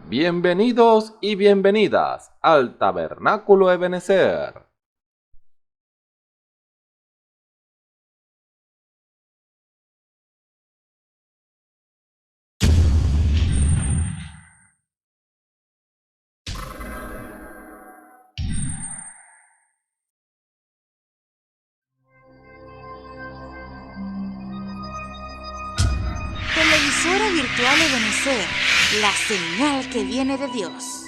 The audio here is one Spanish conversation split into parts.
Bienvenidos y bienvenidas al Tabernáculo Ebenezer. Televisora virtual Ebenezer, la señal que viene de Dios.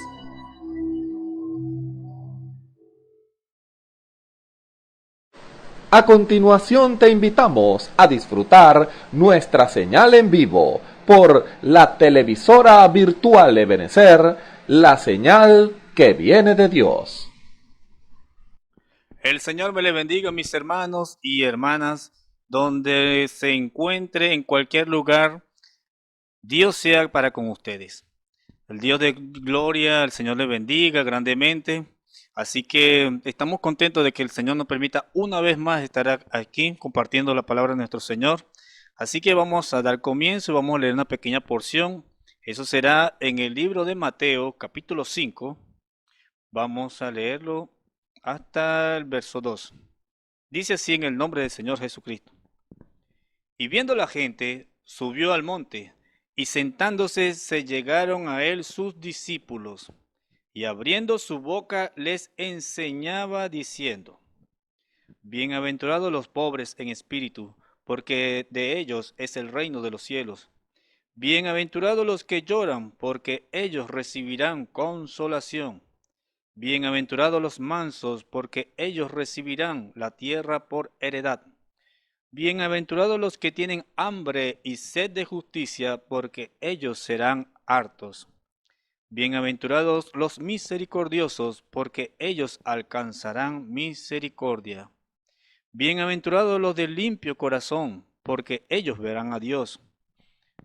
A continuación te invitamos a disfrutar nuestra señal en vivo por la televisora virtual Ebenezer, la señal que viene de Dios. El Señor me le bendiga, mis hermanos y hermanas, donde se encuentre en cualquier lugar, Dios sea para con ustedes. El Dios de gloria, el Señor le bendiga grandemente. Así que estamos contentos de que el Señor nos permita una vez más estar aquí compartiendo la palabra de nuestro Señor. Así que vamos a dar comienzo y vamos a leer una pequeña porción. Eso será en el libro de Mateo, capítulo 5. Vamos a leerlo hasta el verso 2. Dice así en el nombre del Señor Jesucristo. Y viendo la gente, subió al monte, y sentándose se llegaron a él sus discípulos, y abriendo su boca les enseñaba diciendo: Bienaventurados los pobres en espíritu, porque de ellos es el reino de los cielos. Bienaventurados los que lloran, porque ellos recibirán consolación. Bienaventurados los mansos, porque ellos recibirán la tierra por heredad. Bienaventurados los que tienen hambre y sed de justicia, porque ellos serán hartos. Bienaventurados los misericordiosos, porque ellos alcanzarán misericordia. Bienaventurados los de limpio corazón, porque ellos verán a Dios.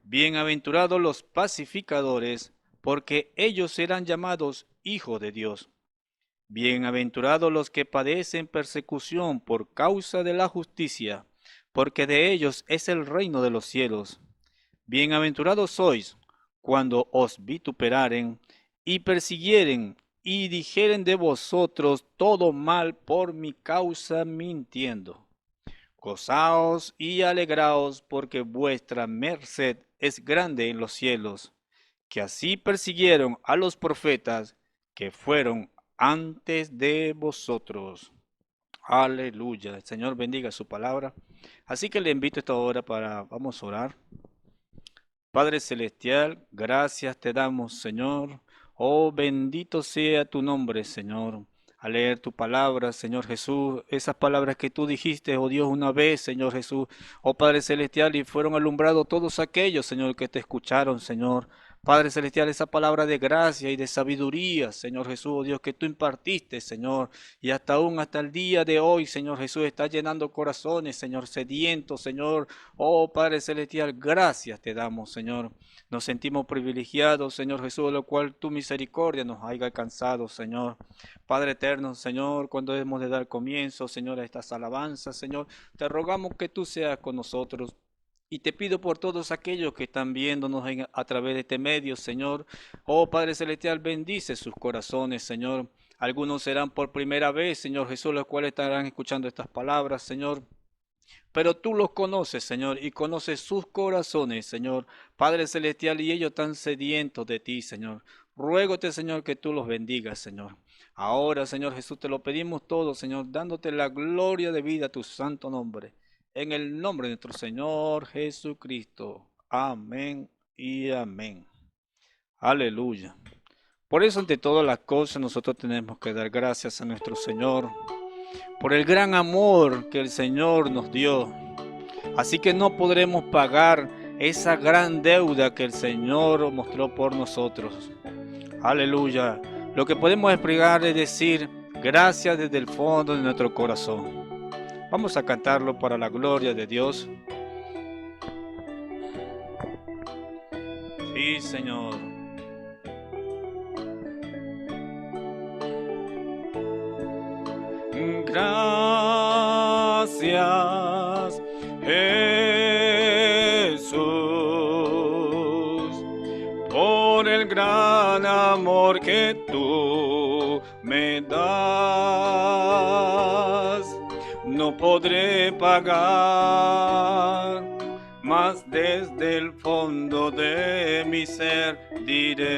Bienaventurados los pacificadores, porque ellos serán llamados hijos de Dios. Bienaventurados los que padecen persecución por causa de la justicia, porque de ellos es el reino de los cielos. Bienaventurados sois cuando os vituperaren y persiguieren y dijeren de vosotros todo mal por mi causa mintiendo. Gozaos y alegraos, porque vuestra merced es grande en los cielos, que así persiguieron a los profetas que fueron antes de vosotros. Aleluya. El Señor bendiga su palabra. Así que le invito esta hora vamos a orar. Padre Celestial, gracias te damos, Señor. Oh, bendito sea tu nombre, Señor. Al leer tu palabra, Señor Jesús, esas palabras que tú dijiste, oh Dios, una vez, Señor Jesús, oh Padre Celestial, y fueron alumbrados todos aquellos, Señor, que te escucharon, Señor. Padre Celestial, esa palabra de gracia y de sabiduría, Señor Jesús, oh Dios, que tú impartiste, Señor, y hasta el día de hoy, Señor Jesús, está llenando corazones, Señor, sedientos, Señor. Oh Padre Celestial, gracias te damos, Señor. Nos sentimos privilegiados, Señor Jesús, de lo cual tu misericordia nos haya alcanzado, Señor. Padre eterno, Señor, cuando hemos de dar comienzo, Señor, a estas alabanzas, Señor, te rogamos que tú seas con nosotros. Y te pido por todos aquellos que están viéndonos a través de este medio, Señor. Oh Padre Celestial, bendice sus corazones, Señor. Algunos serán por primera vez, Señor Jesús, los cuales estarán escuchando estas palabras, Señor. Pero tú los conoces, Señor, y conoces sus corazones, Señor. Padre Celestial, y ellos están sedientos de ti, Señor. Ruégote, Señor, que tú los bendigas, Señor. Ahora, Señor Jesús, te lo pedimos todo, Señor, dándote la gloria de vida a tu santo nombre. En el nombre de nuestro Señor Jesucristo. Amén y amén. Aleluya. Por eso, ante todas las cosas, nosotros tenemos que dar gracias a nuestro Señor por el gran amor que el Señor nos dio. Así que no podremos pagar esa gran deuda que el Señor mostró por nosotros. Aleluya. Lo que podemos explicar es decir gracias desde el fondo de nuestro corazón. Vamos a cantarlo para la gloria de Dios. Sí, Señor. Gracias, Jesús, por el gran gran amor que tú me das. No podré pagar, mas desde el fondo de mi ser diré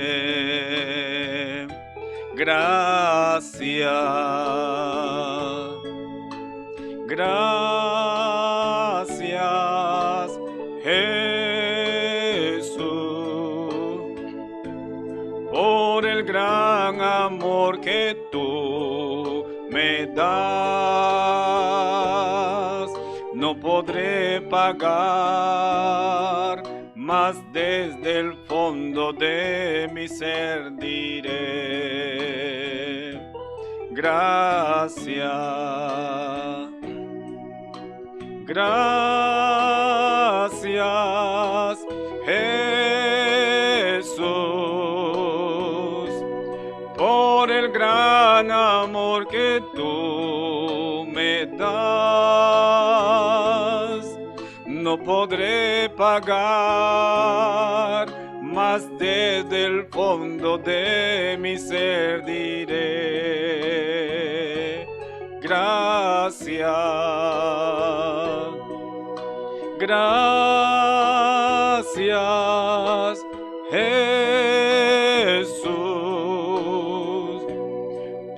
gracias. Gracias, Jesús, por el gran amor que tú me das. No podré pagar, mas desde el fondo de mi ser diré gracias. Gracias, Jesús, por el gran amor que tú me das. No podré pagar, mas desde el fondo de mi ser diré gracias. Gracias, Jesús,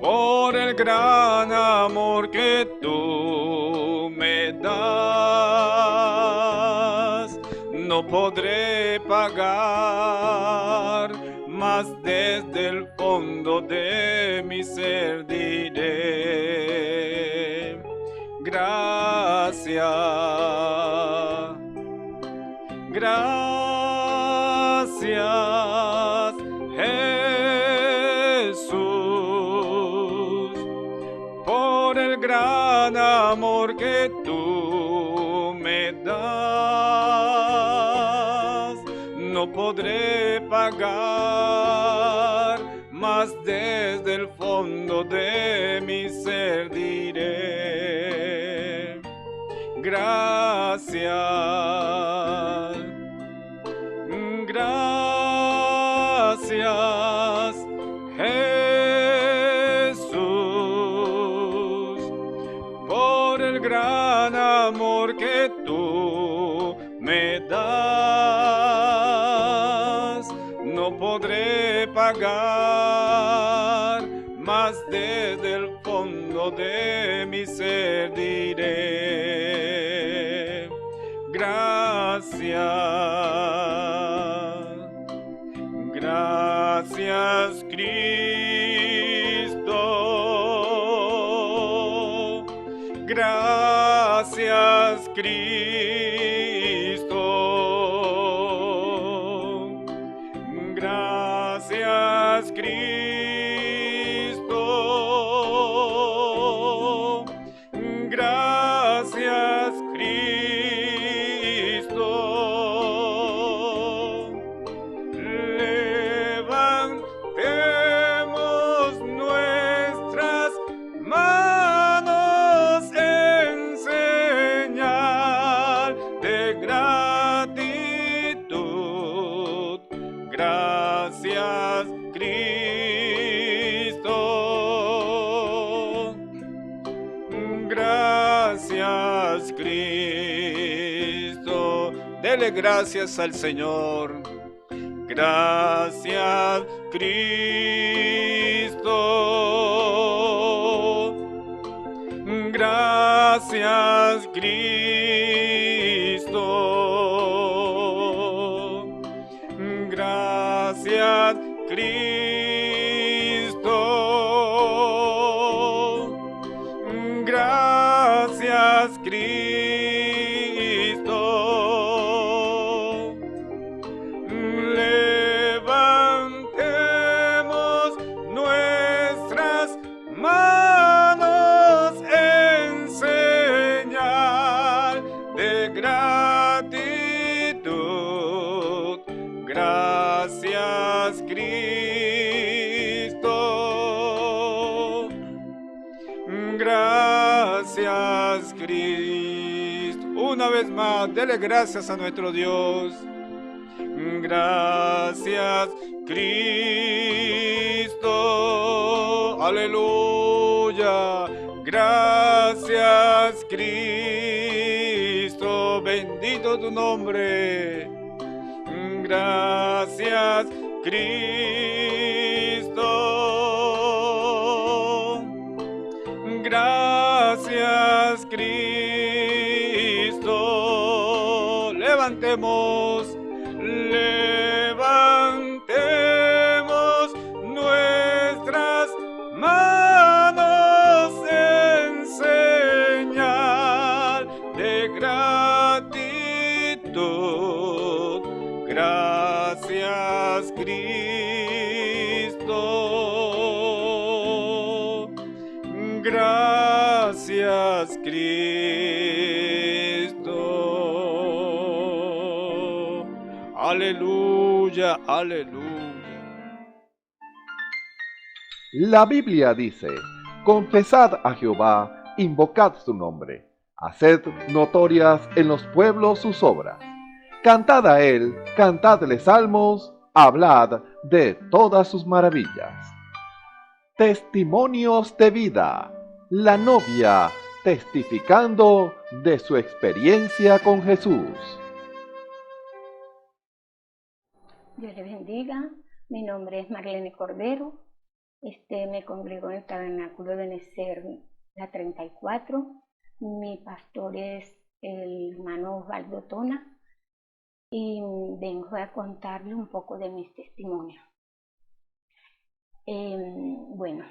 por el gran amor que tú me das. No podré pagar, mas desde el fondo de mi ser diré gracias. Gracias, Jesús, por el gran amor que tú me das. No podré pagar, mas desde el fondo de mi ser diré gracias. Gracias, Jesús, por el gran amor que tú me das. No podré pagar, mas desde el fondo de mi ser diré gracias. Gracias, Cristo. Gracias, Cristo. Gracias, Cristo. Gracias, Cristo. Levantemos nuestras manos en señal de gratitud. Gracias, Cristo. Gracias, Cristo. Dele gracias al Señor. Gracias, Cristo. Gracias, Cristo. Gracias, Cristo. Gracias, Cristo. Levantemos nuestras manos en señal de gratitud. Gracias, Cristo. Gracias, Cristo. Una vez más, dele gracias a nuestro Dios. Gracias, Cristo. Aleluya. Gracias, Cristo. Bendito tu nombre. Gracias, Cristo. Gracias, Cristo. Levantemos nuestras manos en señal de gratitud. Gracias, Cristo. Gracias, Cristo. Aleluya, aleluya. La Biblia dice, confesad a Jehová, invocad su nombre, haced notorias en los pueblos sus obras. Cantad a él, cantadle salmos, hablad de todas sus maravillas. Testimonios de vida. La novia testificando de su experiencia con Jesús. Dios le bendiga. Mi nombre es Marlene Cordero. Me congrego en el Tabernáculo de Benecer, la 34. Mi pastor es el hermano Osvaldo Tona y vengo a contarle un poco de mis testimonios. Bueno,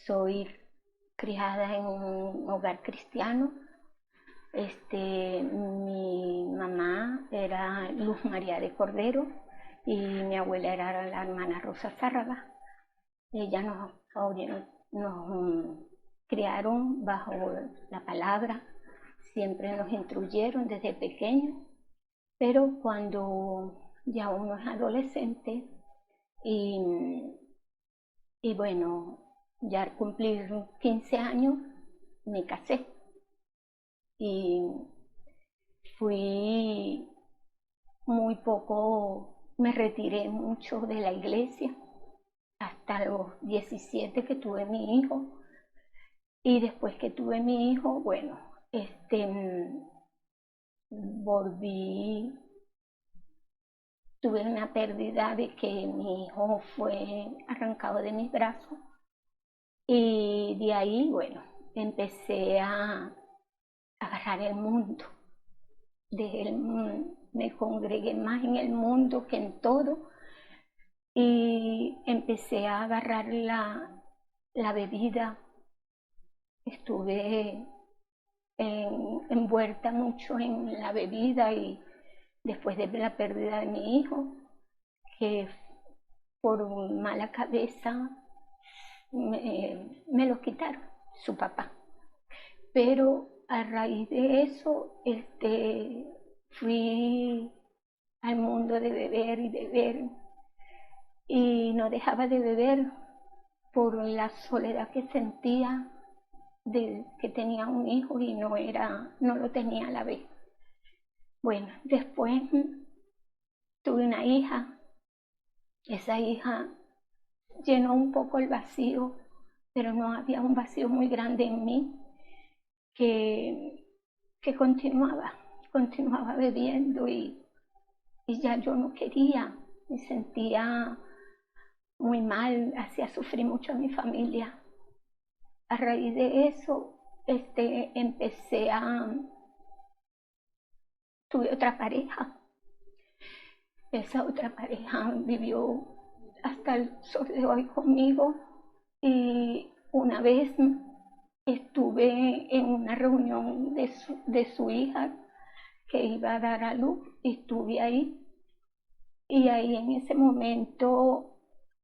soy criada en un hogar cristiano. Mi mamá era Luz María de Cordero y mi abuela era la hermana Rosa Zárraga. Ellas nos criaron bajo la palabra, siempre nos instruyeron desde pequeños, pero cuando ya uno es adolescente y bueno, ya al cumplir 15 años me casé y fui muy poco, me retiré mucho de la iglesia hasta los 17 que tuve mi hijo. Y después que tuve mi hijo, bueno, tuve una pérdida de que mi hijo fue arrancado de mis brazos. Y de ahí, bueno, empecé a agarrar el mundo. Me congregué más en el mundo que en todo. Y empecé a agarrar la bebida. Estuve envuelta mucho en la bebida y después de la pérdida de mi hijo, que por mala cabeza me lo quitaron, su papá. Pero a raíz de eso fui al mundo de beber y beber y no dejaba de beber por la soledad que sentía de que tenía un hijo y no lo tenía a la vez. Bueno, después tuve una hija. Esa hija llenó un poco el vacío, pero no había un vacío muy grande en mí que continuaba bebiendo y ya yo no quería, me sentía muy mal, hacía sufrir mucho a mi familia. A raíz de eso, tuve otra pareja. Esa otra pareja vivió hasta el sol de hoy conmigo y una vez estuve en una reunión de su hija que iba a dar a luz y estuve ahí. Y ahí en ese momento,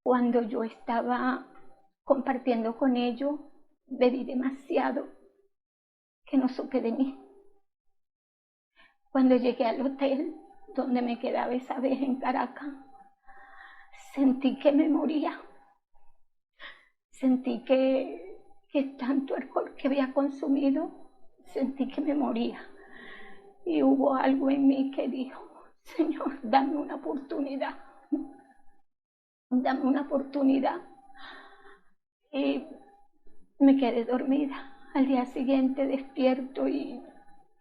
cuando yo estaba compartiendo con ellos, bebí demasiado que no supe de mí. Cuando llegué al hotel donde me quedaba esa vez en Caracas, sentí que me moría. Sentí que tanto alcohol que había consumido, sentí que me moría. Y hubo algo en mí que dijo, Señor, dame una oportunidad. dame una oportunidad. Y me quedé dormida. Al día siguiente despierto y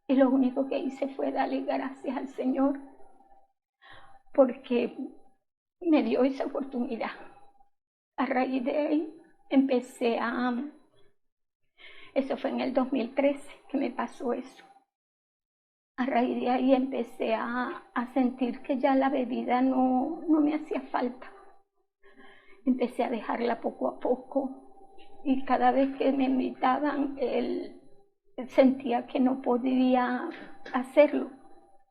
lo único que hice fue darle gracias al Señor porque me dio esa oportunidad. A raíz de ahí eso fue en el 2013 que me pasó eso. A raíz de ahí empecé a sentir que ya la bebida no me hacía falta. Empecé a dejarla poco a poco y cada vez que me invitaban, él sentía que no podía hacerlo.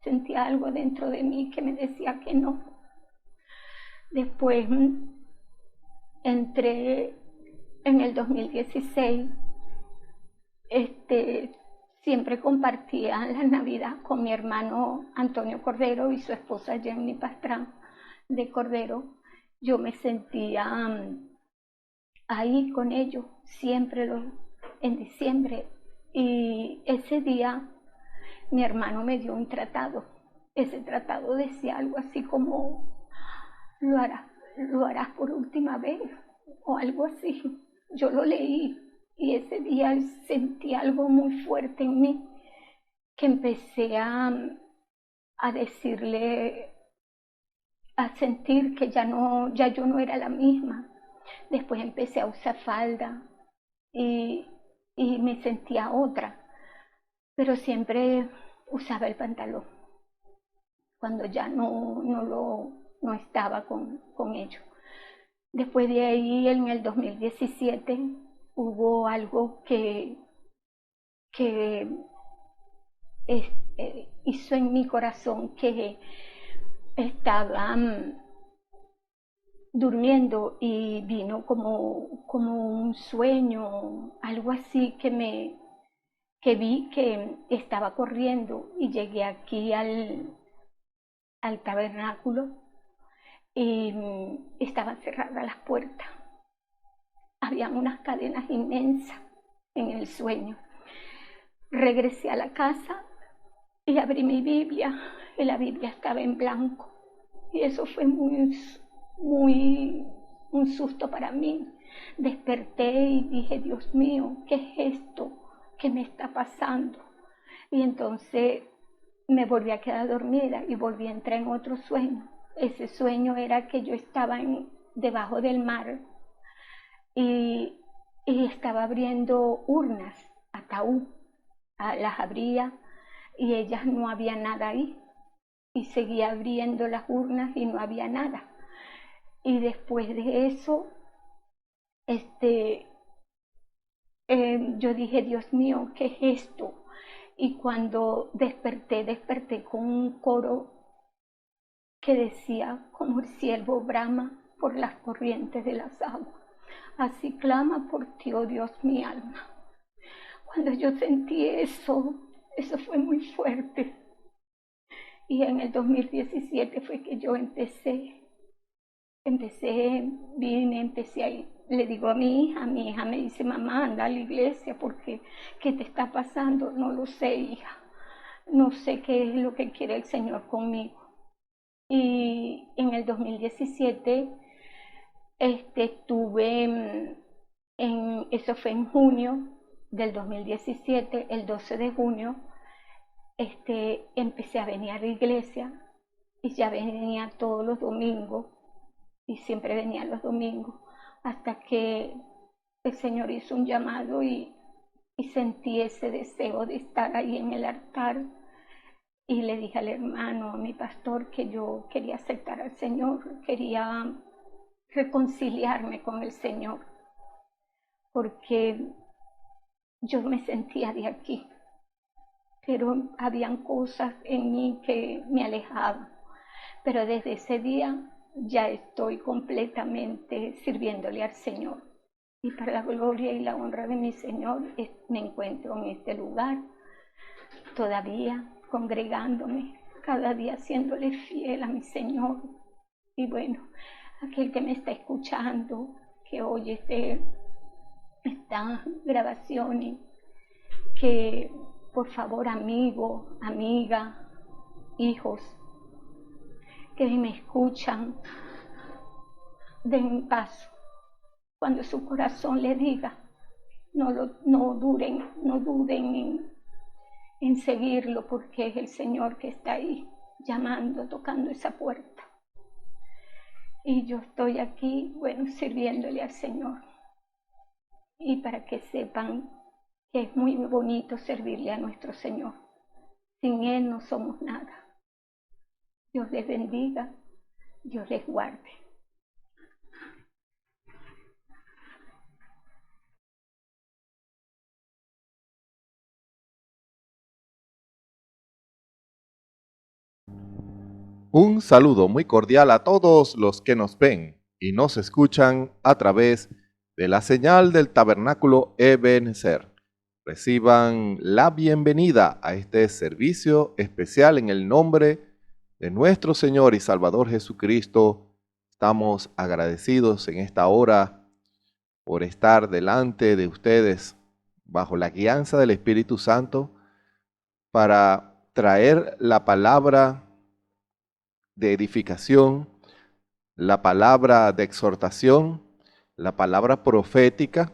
Sentía algo dentro de mí que me decía que no. Después entré en el 2016. Siempre compartía la Navidad con mi hermano Antonio Cordero y su esposa Jenny Pastrán de Cordero. Yo me sentía ahí con ellos, siempre en diciembre. Y ese día mi hermano me dio un tratado. Ese tratado decía algo así como, lo harás por última vez, o algo así. Yo lo leí y ese día sentí algo muy fuerte en mí, que empecé a decirle, a sentir que ya yo no era la misma. Después empecé a usar falda y me sentía otra, pero siempre usaba el pantalón cuando ya no estaba con ellos. Después de ahí, en el 2017, hubo algo que hizo en mi corazón, que estaba durmiendo y vino como un sueño, algo así que vi que estaba corriendo y llegué aquí al tabernáculo y estaban cerradas las puertas. Habían unas cadenas inmensas en el sueño. Regresé a la casa y abrí mi Biblia y la Biblia estaba en blanco. Y eso fue un susto para mí. Desperté y dije, Dios mío, ¿qué es esto? ¿Qué me está pasando? Y entonces me volví a quedar dormida y volví a entrar en otro sueño. Ese sueño era que yo estaba debajo del mar y estaba abriendo urnas, ataúd. Las abría y ellas no había nada ahí. Y seguía abriendo las urnas y no había nada. Y después de eso, yo dije, Dios mío, ¿qué es esto? Y cuando desperté con un coro que decía, como el siervo brama por las corrientes de las aguas, así clama por ti, oh Dios, mi alma. Cuando yo sentí eso fue muy fuerte. Y en el 2017 fue que yo empecé ahí. Le digo a mi hija me dice, mamá, anda a la iglesia porque ¿qué te está pasando? No lo sé, hija. No sé qué es lo que quiere el Señor conmigo. Y en el 2017 estuve eso fue en junio del 2017, el 12 de junio, empecé a venir a la iglesia y ya venía todos los domingos y siempre venía los domingos hasta que el Señor hizo un llamado y sentí ese deseo de estar ahí en el altar y le dije al hermano, a mi pastor, que yo quería aceptar al Señor, quería reconciliarme con el Señor porque yo me sentía de aquí, pero habían cosas en mí que me alejaban. Pero desde ese día ya estoy completamente sirviéndole al Señor. Y para la gloria y la honra de mi Señor me encuentro en este lugar, todavía congregándome, cada día siéndole fiel a mi Señor. Y bueno, aquel que me está escuchando, que oye esta grabación, que por favor, amigo, amiga, hijos, que me escuchan, den un paso. Cuando su corazón le diga, no duden en seguirlo, porque es el Señor que está ahí llamando, tocando esa puerta. Y yo estoy aquí, bueno, sirviéndole al Señor. Y para que sepan que es muy bonito servirle a nuestro Señor. Sin Él no somos nada. Dios les bendiga, Dios les guarde. Un saludo muy cordial a todos los que nos ven y nos escuchan a través de la señal del Tabernáculo Ebenezer. Reciban la bienvenida a este servicio especial en el nombre de nuestro Señor y Salvador Jesucristo. Estamos agradecidos en esta hora por estar delante de ustedes bajo la guianza del Espíritu Santo para traer la palabra de edificación, la palabra de exhortación, la palabra profética,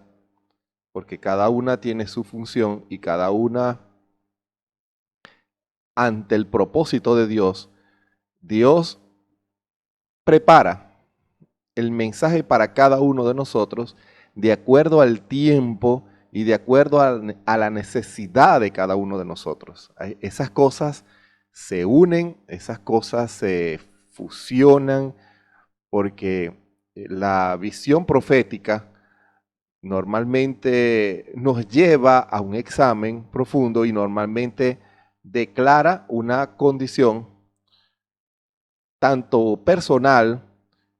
porque cada una tiene su función y cada una ante el propósito de Dios. Dios prepara el mensaje para cada uno de nosotros de acuerdo al tiempo y de acuerdo a la necesidad de cada uno de nosotros. Esas cosas se unen, esas cosas se fusionan, porque la visión profética normalmente nos lleva a un examen profundo y normalmente declara una condición tanto personal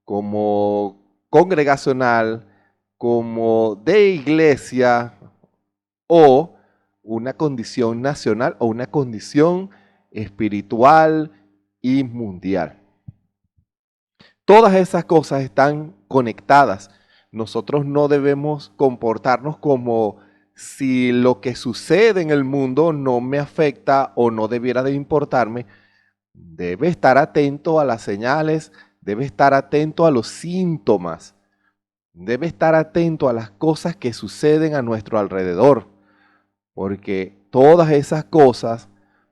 como congregacional, como de iglesia, o una condición nacional o una condición espiritual y mundial. Todas esas cosas están conectadas. Nosotros no debemos comportarnos como si lo que sucede en el mundo no me afecta o no debiera de importarme. Debe estar atento a las señales, debe estar atento a los síntomas, debe estar atento a las cosas que suceden a nuestro alrededor, porque todas esas cosas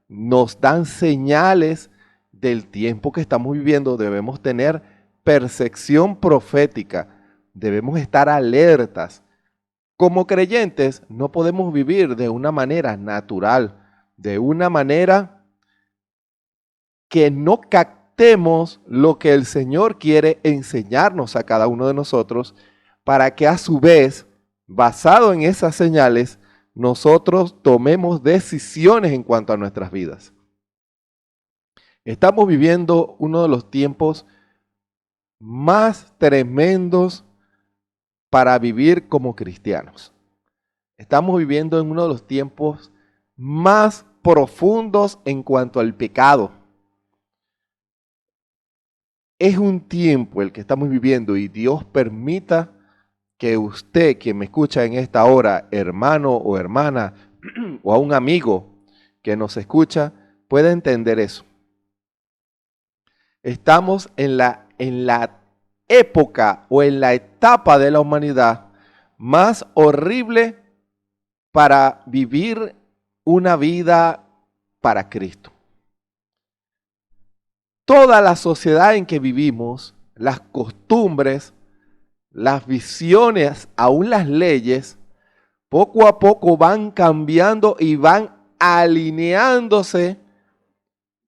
nos dan señales del tiempo que estamos viviendo. Debemos tener percepción profética, debemos estar alertas. Como creyentes no podemos vivir de una manera natural, de una manera que no captemos lo que el Señor quiere enseñarnos a cada uno de nosotros, para que a su vez, basado en esas señales, nosotros tomemos decisiones en cuanto a nuestras vidas. Estamos viviendo uno de los tiempos más tremendos para vivir como cristianos. Estamos viviendo en uno de los tiempos más profundos en cuanto al pecado. Es un tiempo el que estamos viviendo y Dios permita que usted, quien me escucha en esta hora, hermano o hermana, o a un amigo que nos escucha, pueda entender eso. Estamos en la época o en la etapa de la humanidad más horrible para vivir una vida para Cristo. Toda la sociedad en que vivimos, las costumbres, las visiones, aún las leyes, poco a poco van cambiando y van alineándose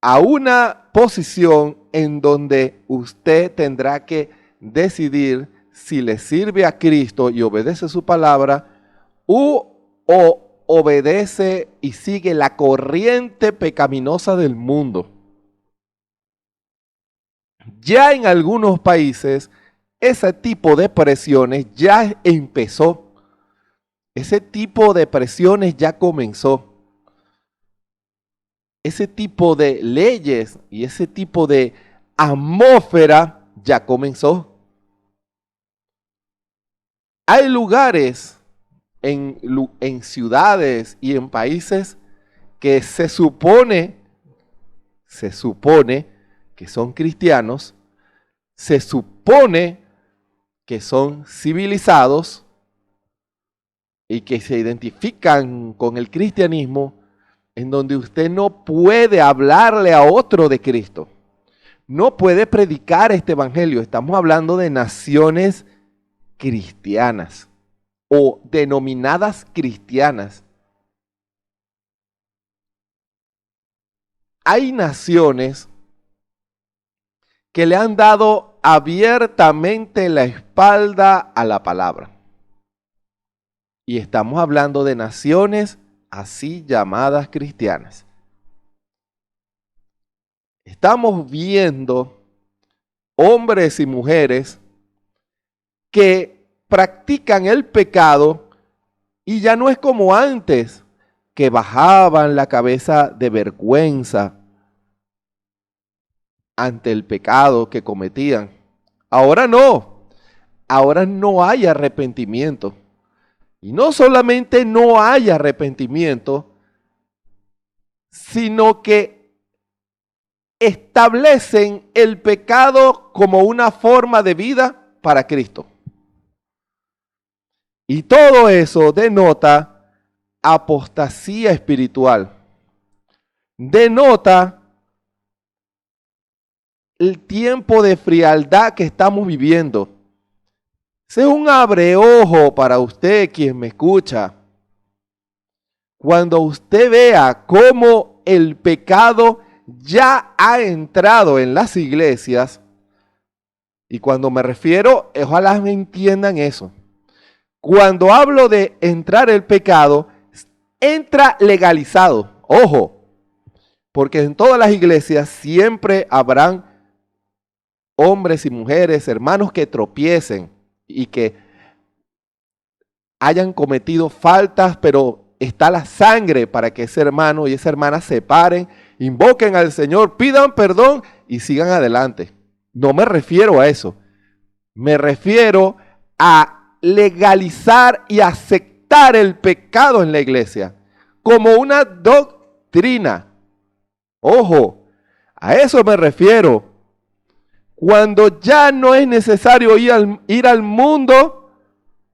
a una posición en donde usted tendrá que decidir si le sirve a Cristo y obedece su palabra o obedece y sigue la corriente pecaminosa del mundo. Ya en algunos países ese tipo de presiones ya empezó. Ese tipo de presiones ya comenzó. Ese tipo de leyes y ese tipo de atmósfera ya comenzó. Hay lugares en ciudades y en países que se supone que son cristianos, se supone que son civilizados y que se identifican con el cristianismo, en donde usted no puede hablarle a otro de Cristo. No puede predicar este evangelio. Estamos hablando de naciones cristianas o denominadas cristianas. Hay naciones que le han dado abiertamente la espalda a la palabra. Y estamos hablando de naciones así llamadas cristianas. Estamos viendo hombres y mujeres que practican el pecado y ya no es como antes, que bajaban la cabeza de vergüenza ante el pecado que cometían. Ahora no hay arrepentimiento. Y no solamente no hay arrepentimiento, sino que establecen el pecado como una forma de vida para Cristo. Y todo eso denota apostasía espiritual. Denota el tiempo de frialdad que estamos viviendo. Ese es un abreojo para usted, quien me escucha. Cuando usted vea cómo el pecado ya ha entrado en las iglesias, y cuando me refiero, ojalá me entiendan eso. Cuando hablo de entrar el pecado, entra legalizado. Ojo, porque en todas las iglesias siempre habrán hombres y mujeres, hermanos que tropiecen y que hayan cometido faltas, pero está la sangre para que ese hermano y esa hermana se paren, invoquen al Señor, pidan perdón y sigan adelante. No me refiero a eso. Me refiero a legalizar y aceptar el pecado en la iglesia como una doctrina. Ojo, a eso me refiero. Cuando ya no es necesario ir al mundo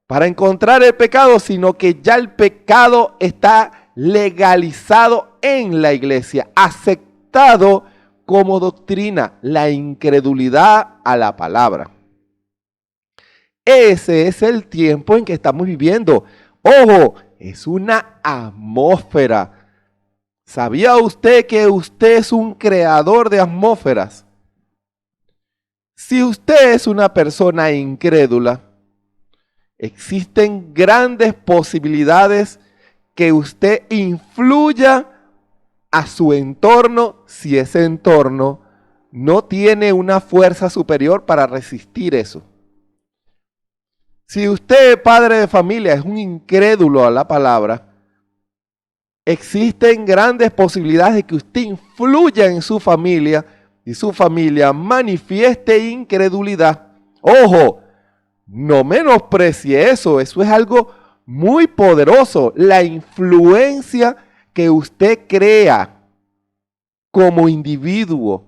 para encontrar el pecado, sino que ya el pecado está legalizado en la iglesia, aceptado como doctrina, la incredulidad a la palabra. Ese es el tiempo en que estamos viviendo. Ojo, es una atmósfera. ¿Sabía usted que usted es un creador de atmósferas? Si usted es una persona incrédula, existen grandes posibilidades que usted influya a su entorno si ese entorno no tiene una fuerza superior para resistir eso. Si usted, padre de familia, es un incrédulo a la palabra, existen grandes posibilidades de que usted influya en su familia y su familia manifieste incredulidad. Ojo, no menosprecie eso, eso es algo muy poderoso, la influencia que usted crea como individuo.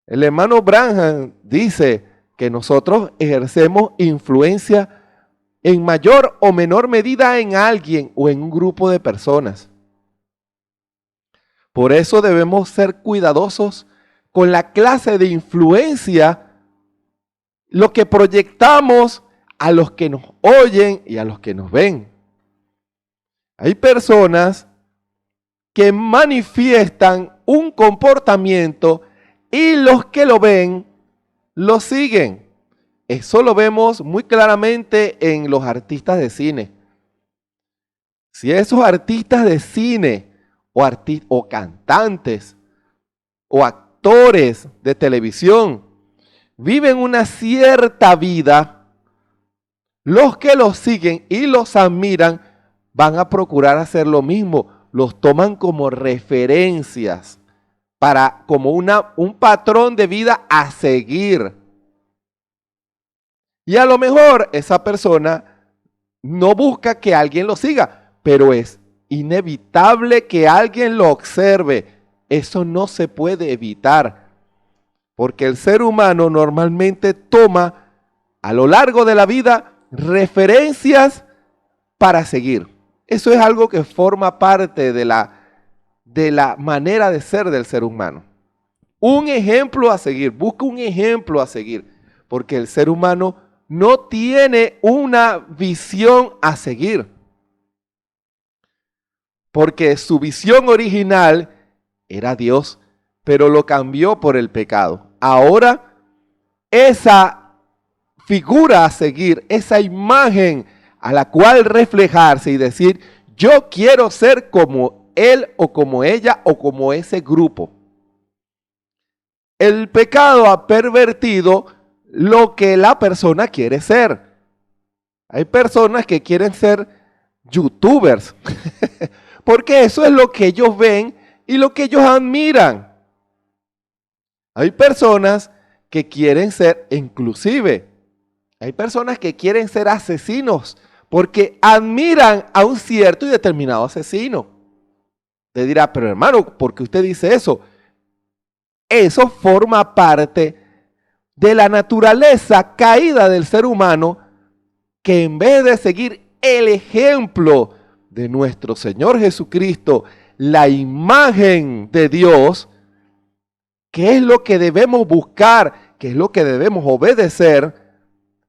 El hermano Branham dice que nosotros ejercemos influencia en mayor o menor medida en alguien o en un grupo de personas. Por eso debemos ser cuidadosos con la clase de influencia, lo que proyectamos a los que nos oyen y a los que nos ven. Hay personas que manifiestan un comportamiento y los que lo ven, lo siguen. Eso lo vemos muy claramente en los artistas de cine. Si esos artistas de cine o cantantes o actores de televisión viven una cierta vida, los que los siguen y los admiran van a procurar hacer lo mismo. Los toman como referencias, como un patrón de vida a seguir. Y a lo mejor esa persona no busca que alguien lo siga, pero es inevitable que alguien lo observe. Eso no se puede evitar, porque el ser humano normalmente toma a lo largo de la vida referencias para seguir. Eso es algo que forma parte de la manera de ser del ser humano. Un ejemplo a seguir, busca un ejemplo a seguir, porque el ser humano no tiene una visión a seguir, porque su visión original era Dios, pero lo cambió por el pecado. Ahora, esa figura a seguir, esa imagen a la cual reflejarse y decir, yo quiero ser como él o como ella o como ese grupo. El pecado ha pervertido lo que la persona quiere ser. Hay personas que quieren ser youtubers, porque eso es lo que ellos ven y lo que ellos admiran. Hay personas que quieren ser, inclusive, hay personas que quieren ser asesinos porque admiran a un cierto y determinado asesino. Te dirá, pero hermano, ¿por qué usted dice eso? Eso forma parte de la naturaleza caída del ser humano, que en vez de seguir el ejemplo de nuestro Señor Jesucristo, la imagen de Dios, ¿qué es lo que debemos buscar? ¿Qué es lo que debemos obedecer?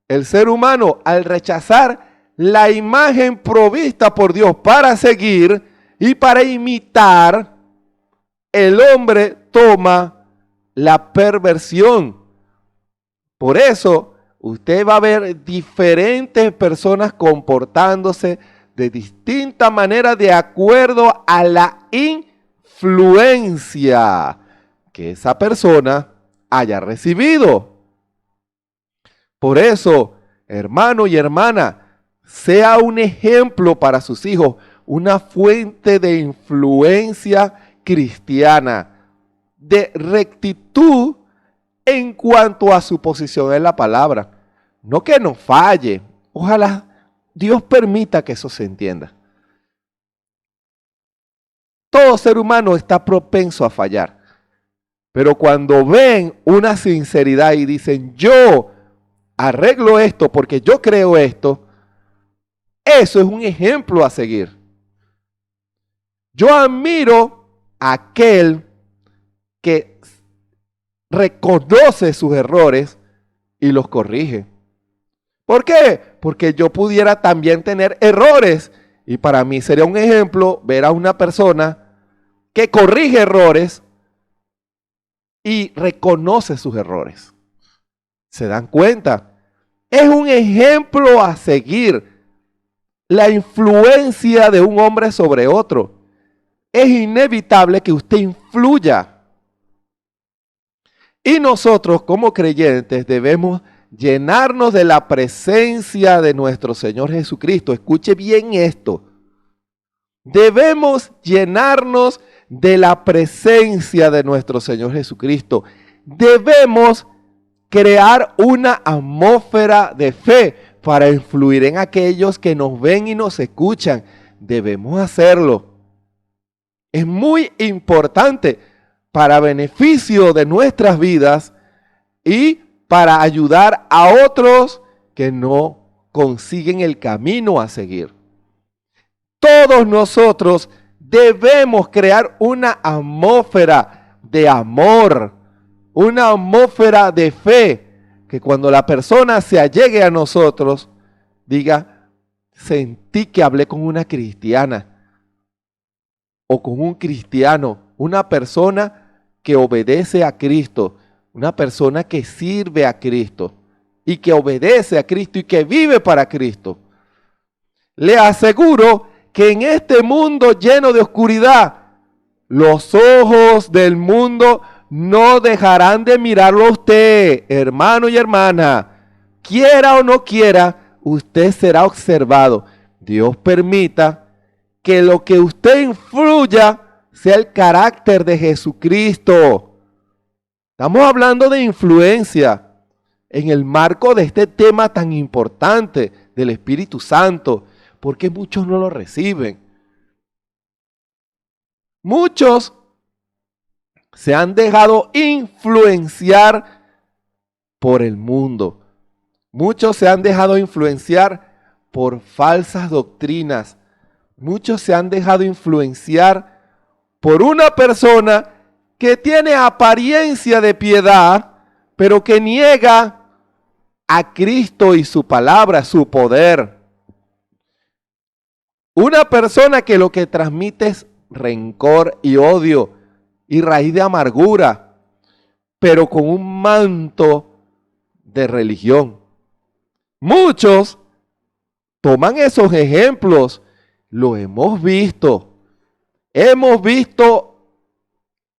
El ser humano, al rechazar la imagen provista por Dios para seguir y para imitar, el hombre toma la perversión. Por eso, usted va a ver diferentes personas comportándose de distinta manera de acuerdo a la influencia que esa persona haya recibido. Por eso, hermano y hermana, sea un ejemplo para sus hijos, una fuente de influencia cristiana, de rectitud en cuanto a su posición en la palabra. No que no falle. Ojalá Dios permita que eso se entienda. Todo ser humano está propenso a fallar. Pero cuando ven una sinceridad y dicen, yo arreglo esto porque yo creo esto, eso es un ejemplo a seguir. Yo admiro a aquel que reconoce sus errores y los corrige. ¿Por qué? Porque yo pudiera también tener errores y para mí sería un ejemplo ver a una persona que corrige errores y reconoce sus errores. ¿Se dan cuenta? Es un ejemplo a seguir. La influencia de un hombre sobre otro. Es inevitable que usted influya. Y nosotros como creyentes debemos llenarnos de la presencia de nuestro Señor Jesucristo. Escuche bien esto. Debemos llenarnos de la presencia de nuestro Señor Jesucristo. Debemos crear una atmósfera de fe para influir en aquellos que nos ven y nos escuchan. Debemos hacerlo. Es muy importante para beneficio de nuestras vidas y para ayudar a otros que no consiguen el camino a seguir. Todos nosotros debemos crear una atmósfera de amor, una atmósfera de fe, que cuando la persona se allegue a nosotros, diga, sentí que hablé con una cristiana o con un cristiano, una persona que obedece a Cristo, una persona que sirve a Cristo y que obedece a Cristo y que vive para Cristo. Le aseguro que en este mundo lleno de oscuridad, los ojos del mundo no dejarán de mirarlo a usted, hermano y hermana. Quiera o no quiera, usted será observado. Dios permita que lo que usted influya sea el carácter de Jesucristo. Estamos hablando de influencia en el marco de este tema tan importante del Espíritu Santo, porque muchos no lo reciben. Muchos se han dejado influenciar por el mundo. Muchos se han dejado influenciar por falsas doctrinas. Muchos se han dejado influenciar por una persona que tiene apariencia de piedad, pero que niega a Cristo y su palabra, su poder. Una persona que lo que transmite es rencor y odio y raíz de amargura, pero con un manto de religión. Muchos toman esos ejemplos, lo hemos visto. Hemos visto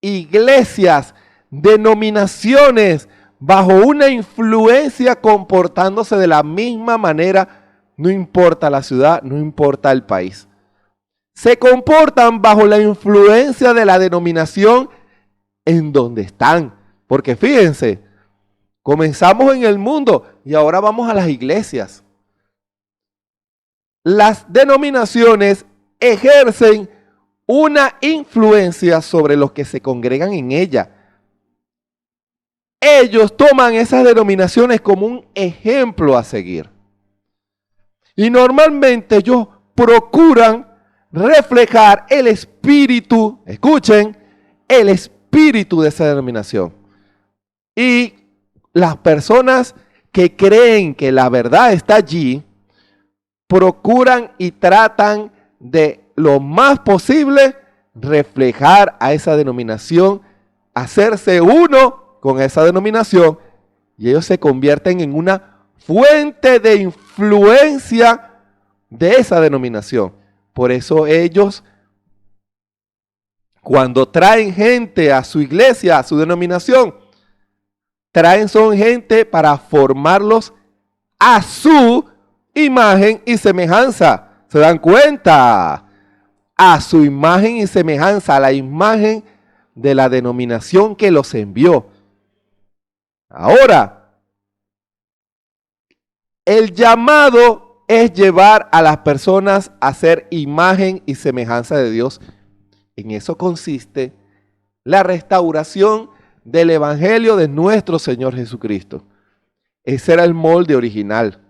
iglesias, denominaciones bajo una influencia comportándose de la misma manera, no importa la ciudad, no importa el país. Se comportan bajo la influencia de la denominación en donde están. Porque fíjense, comenzamos en el mundo y ahora vamos a las iglesias. Las denominaciones ejercen una influencia sobre los que se congregan en ella. Ellos toman esas denominaciones como un ejemplo a seguir. Y normalmente ellos procuran reflejar el espíritu, escuchen, el espíritu de esa denominación. Y las personas que creen que la verdad está allí, procuran y tratan de lo más posible reflejar a esa denominación, hacerse uno con esa denominación, y ellos se convierten en una fuente de influencia de esa denominación. Por eso ellos, cuando traen gente a su iglesia, a su denominación, son gente para formarlos a su imagen y semejanza. ¿Se dan cuenta? A su imagen y semejanza, a la imagen de la denominación que los envió. Ahora, el llamado es llevar a las personas a ser imagen y semejanza de Dios. En eso consiste la restauración del evangelio de nuestro Señor Jesucristo. Ese era el molde original.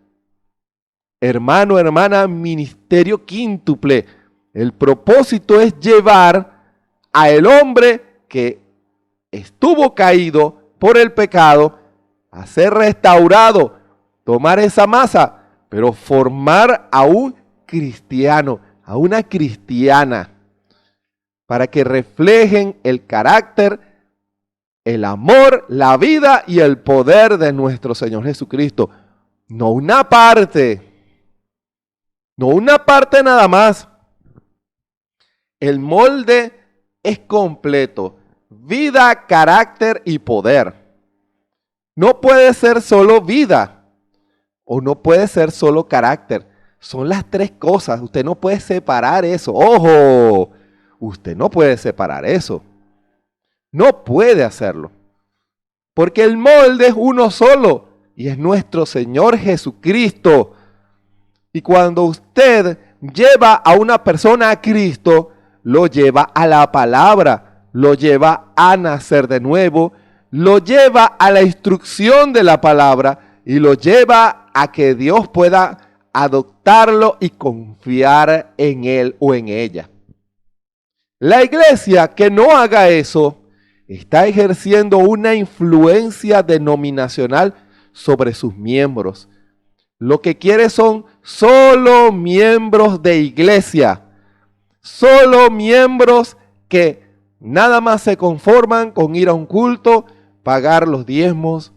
Hermano, hermana, ministerio quíntuple. El propósito es llevar al hombre que estuvo caído por el pecado a ser restaurado, tomar esa masa, pero formar a un cristiano, a una cristiana, para que reflejen el carácter, el amor, la vida y el poder de nuestro Señor Jesucristo. No una parte nada más. El molde es completo. Vida, carácter y poder. No puede ser solo vida o no puede ser solo carácter. Son las tres cosas. Usted no puede separar eso. ¡Ojo! Usted no puede separar eso. No puede hacerlo. Porque el molde es uno solo y es nuestro Señor Jesucristo. Y cuando usted lleva a una persona a Cristo, lo lleva a la palabra, lo lleva a nacer de nuevo, lo lleva a la instrucción de la palabra y lo lleva a que Dios pueda adoptarlo y confiar en él o en ella. La iglesia que no haga eso está ejerciendo una influencia denominacional sobre sus miembros. Lo que quiere son solo miembros de iglesia, solo miembros que nada más se conforman con ir a un culto, pagar los diezmos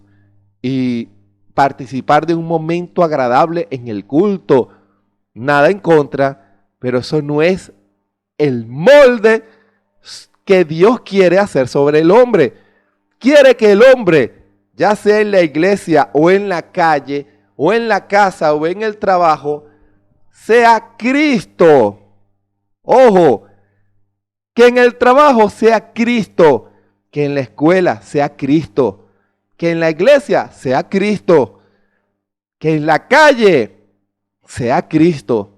y participar de un momento agradable en el culto. Nada en contra, pero eso no es el molde que Dios quiere hacer sobre el hombre. Quiere que el hombre, ya sea en la iglesia o en la calle, o en la casa o en el trabajo, sea Cristo. Ojo, que en el trabajo sea Cristo, que en la escuela sea Cristo, que en la iglesia sea Cristo, que en la calle sea Cristo.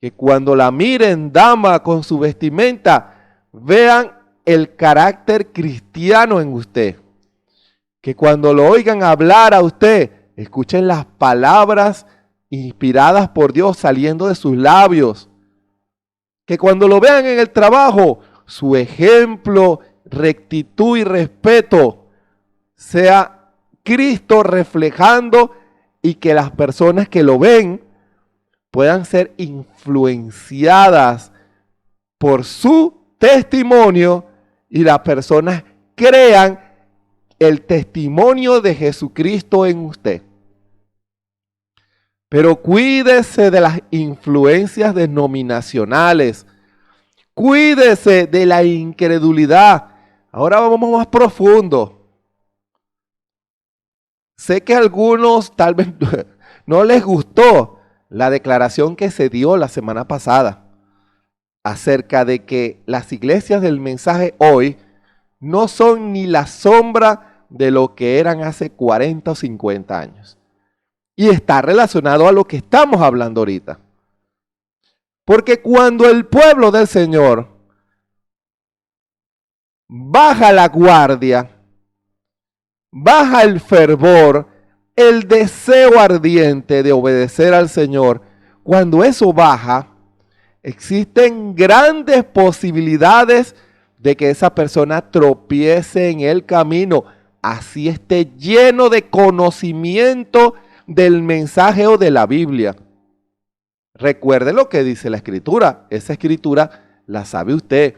Que cuando la miren dama con su vestimenta, vean el carácter cristiano en usted. Que cuando lo oigan hablar a usted, Escuchen las palabras inspiradas por Dios saliendo de sus labios. Que cuando lo vean en el trabajo, su ejemplo, rectitud y respeto sea Cristo reflejando, y que las personas que lo ven puedan ser influenciadas por su testimonio y las personas crean el testimonio de Jesucristo en usted. Pero cuídese de las influencias denominacionales. Cuídese de la incredulidad. Ahora vamos más profundo. Sé que a algunos tal vez no les gustó la declaración que se dio la semana pasada acerca de que las iglesias del mensaje hoy no son ni la sombra de lo que eran hace 40 o 50 años. Y está relacionado a lo que estamos hablando ahorita. Porque cuando el pueblo del Señor baja la guardia, baja el fervor, el deseo ardiente de obedecer al Señor, cuando eso baja, existen grandes posibilidades de que esa persona tropiece en el camino, así esté lleno de conocimiento del mensaje o de la Biblia. Recuerde lo que dice la Escritura. Esa Escritura la sabe usted.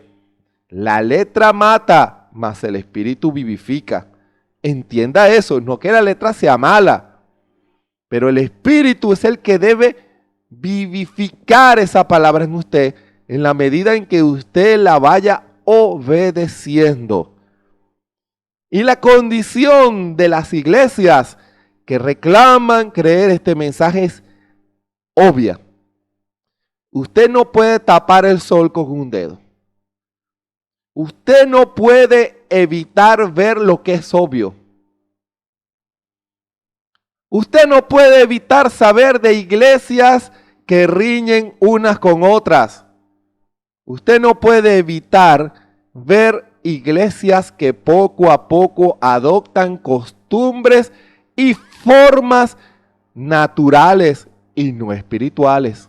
La letra mata, mas el Espíritu vivifica. Entienda eso, no que la letra sea mala, pero el Espíritu es el que debe vivificar esa palabra en usted en la medida en que usted la vaya obedeciendo. Y la condición de las iglesias que reclaman creer este mensaje es obvia. Usted no puede tapar el sol con un dedo. Usted no puede evitar ver lo que es obvio. Usted no puede evitar saber de iglesias que riñen unas con otras. Usted no puede evitar ver iglesias que poco a poco adoptan costumbres y formas naturales y no espirituales.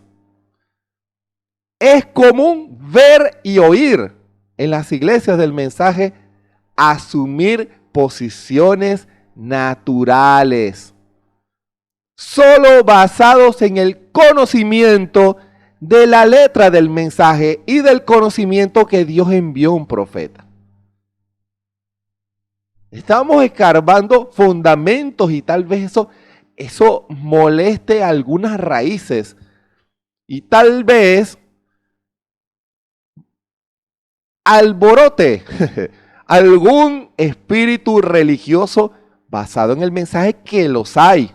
Es común ver y oír en las iglesias del mensaje asumir posiciones naturales, solo basados en el conocimiento de la letra del mensaje y del conocimiento que Dios envió a un profeta. Estamos escarbando fundamentos y tal vez eso moleste algunas raíces y tal vez alborote algún espíritu religioso basado en el mensaje, que los hay.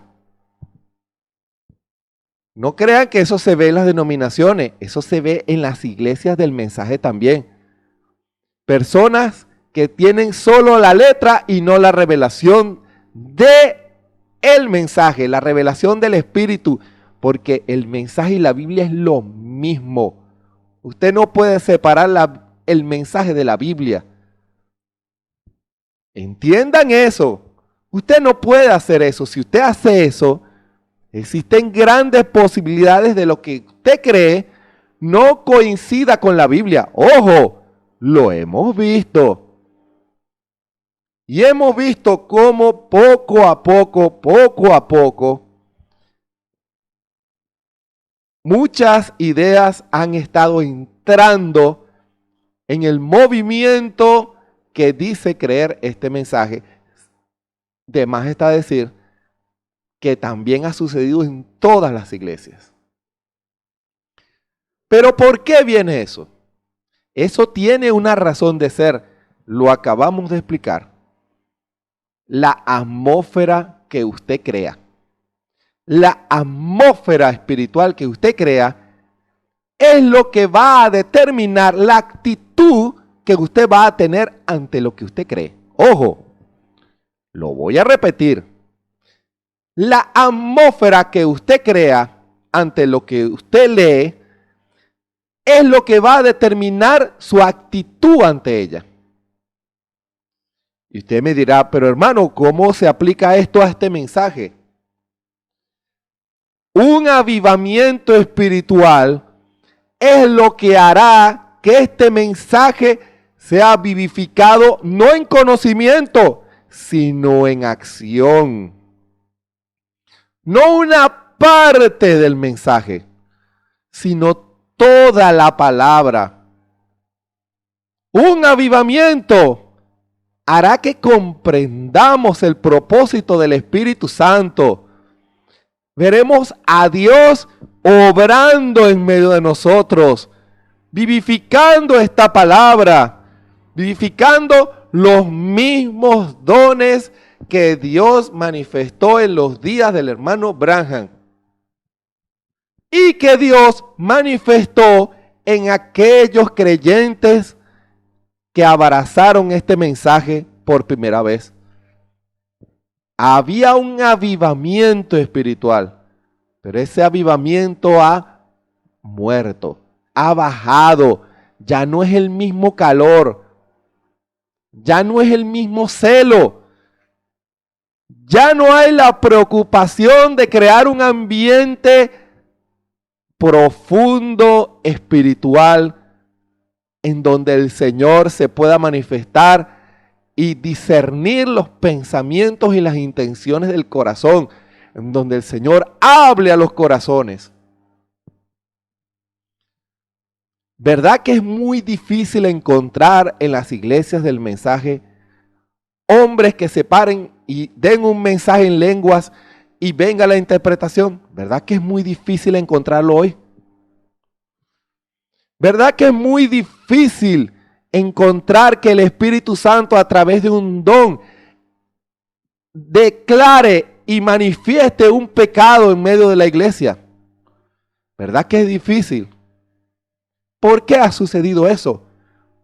No crean que eso se ve en las denominaciones, eso se ve en las iglesias del mensaje también. Personas que tienen solo la letra y no la revelación de el mensaje, la revelación del Espíritu, porque el mensaje y la Biblia es lo mismo. Usted no puede separar el mensaje de la Biblia. Entiendan eso. Usted no puede hacer eso. Si usted hace eso, existen grandes posibilidades de lo que usted cree no coincida con la Biblia. Ojo, lo hemos visto. Y hemos visto cómo poco a poco, muchas ideas han estado entrando en el movimiento que dice creer este mensaje. De más está decir que también ha sucedido en todas las iglesias. Pero ¿por qué viene eso? Eso tiene una razón de ser. Lo acabamos de explicar. La atmósfera que usted crea. La atmósfera espiritual que usted crea es lo que va a determinar la actitud que usted va a tener ante lo que usted cree. Ojo, lo voy a repetir. La atmósfera que usted crea ante lo que usted lee es lo que va a determinar su actitud ante ella. Y usted me dirá, pero hermano, ¿cómo se aplica esto a este mensaje? un avivamiento espiritual es lo que hará que este mensaje sea vivificado no en conocimiento, sino en acción. No una parte del mensaje, sino toda la palabra. Un avivamiento hará que comprendamos el propósito del Espíritu Santo. Veremos a Dios obrando en medio de nosotros, vivificando esta palabra, vivificando los mismos dones que Dios manifestó en los días del hermano Branham y que Dios manifestó en aquellos creyentes que abrazaron este mensaje por primera vez. Había un avivamiento espiritual, pero ese avivamiento ha muerto, ha bajado, ya no es el mismo calor, ya no es el mismo celo, ya no hay la preocupación de crear un ambiente profundo, espiritual, en donde el Señor se pueda manifestar y discernir los pensamientos y las intenciones del corazón, en donde el Señor hable a los corazones. ¿Verdad que es muy difícil encontrar en las iglesias del mensaje hombres que se paren y den un mensaje en lenguas y venga la interpretación? ¿Verdad que es muy difícil encontrarlo hoy? ¿Verdad que es muy difícil encontrar que el Espíritu Santo a través de un don declare y manifieste un pecado en medio de la iglesia? ¿Verdad que es difícil? ¿Por qué ha sucedido eso?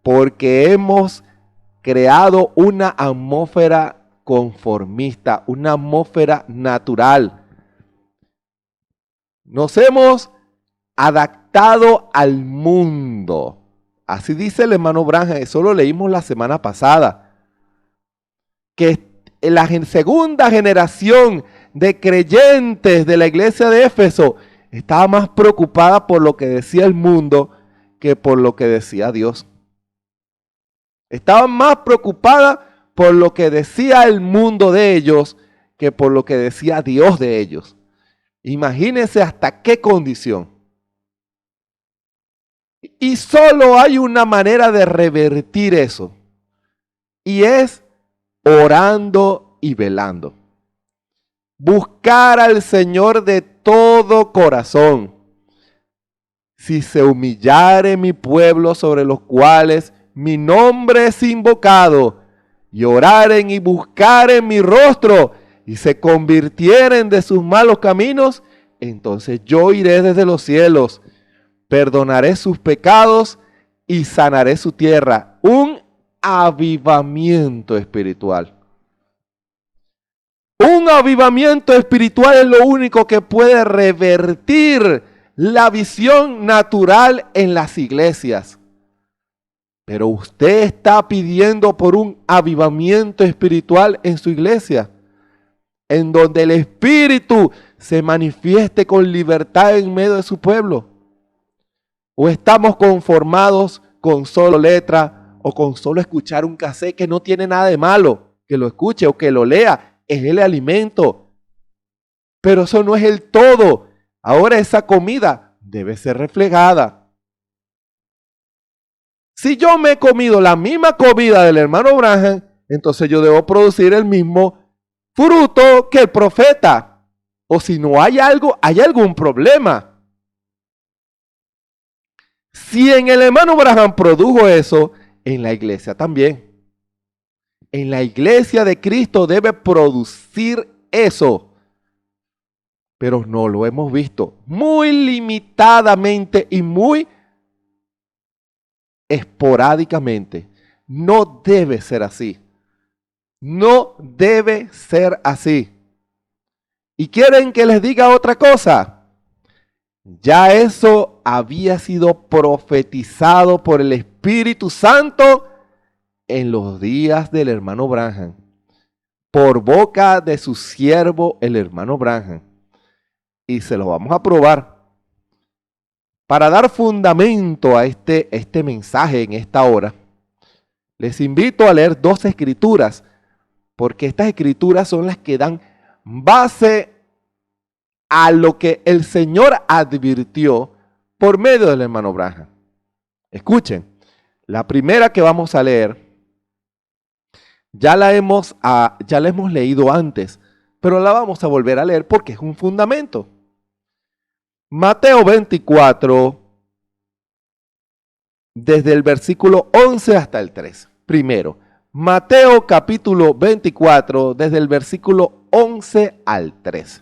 Porque hemos creado una atmósfera conformista, una atmósfera natural. Nos hemos adaptado al mundo. Así dice el hermano Branham, eso lo leímos la semana pasada. Que la segunda generación de creyentes de la iglesia de Éfeso estaba más preocupada por lo que decía el mundo que por lo que decía Dios. Estaban más preocupadas por lo que decía el mundo de ellos que por lo que decía Dios de ellos. Imagínense hasta qué condición. Y solo hay una manera de revertir eso. Y es orando y velando. Buscar al Señor de todo corazón. Si se humillare mi pueblo sobre los cuales mi nombre es invocado, y oraren y buscaren mi rostro, y se convirtieren de sus malos caminos, entonces yo iré desde los cielos, perdonaré sus pecados y sanaré su tierra. Un avivamiento espiritual. Un avivamiento espiritual es lo único que puede revertir la visión natural en las iglesias. Pero usted está pidiendo por un avivamiento espiritual en su iglesia, en donde el Espíritu se manifieste con libertad en medio de su pueblo. ¿O estamos conformados con solo letra o con solo escuchar un cassette que no tiene nada de malo? Que lo escuche o que lo lea, es el alimento. Pero eso no es el todo. Ahora esa comida debe ser reflejada. Si yo me he comido la misma comida del hermano Branham, entonces yo debo producir el mismo fruto que el profeta. O si no hay algo, hay algún problema. Si en el hermano Branham produjo eso, en la iglesia también. En la iglesia de Cristo debe producir eso. Pero no lo hemos visto. Muy limitadamente y muy esporádicamente. No debe ser así. No debe ser así. ¿Y quieren que les diga otra cosa? Ya eso había sido profetizado por el Espíritu Santo en los días del hermano Branham, por boca de su siervo el hermano Branham. y se lo vamos a probar. Para dar fundamento a este mensaje en esta hora, les invito a leer 2 escrituras, porque estas escrituras son las que dan base a lo que el Señor advirtió por medio del hermano Branham. Escuchen, la primera que vamos a leer, ya la hemos leído antes, pero la vamos a volver a leer porque es un fundamento. Mateo 24, desde el versículo 11 hasta el 13. Primero, Mateo capítulo 24, desde el versículo 11 al 13.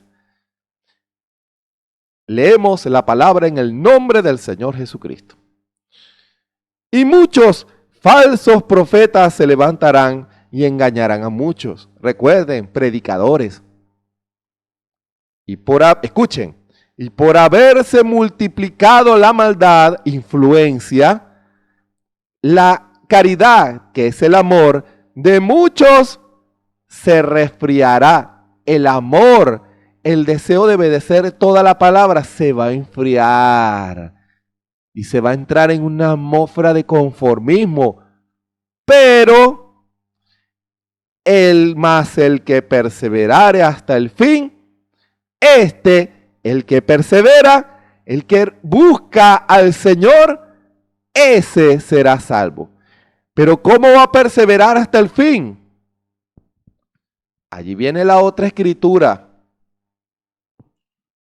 Leemos la palabra en el nombre del Señor Jesucristo. Y muchos falsos profetas se levantarán y engañarán a muchos. Recuerden, predicadores. Escuchen, y por haberse multiplicado la maldad, influencia, la caridad, que es el amor, de muchos se resfriará. El amor, el deseo de obedecer toda la palabra se va a enfriar. Y se va a entrar en una atmósfera de conformismo. Pero el que perseverare hasta el fin, el que persevera, el que busca al Señor, ese será salvo. Pero ¿cómo va a perseverar hasta el fin? Allí viene la otra escritura.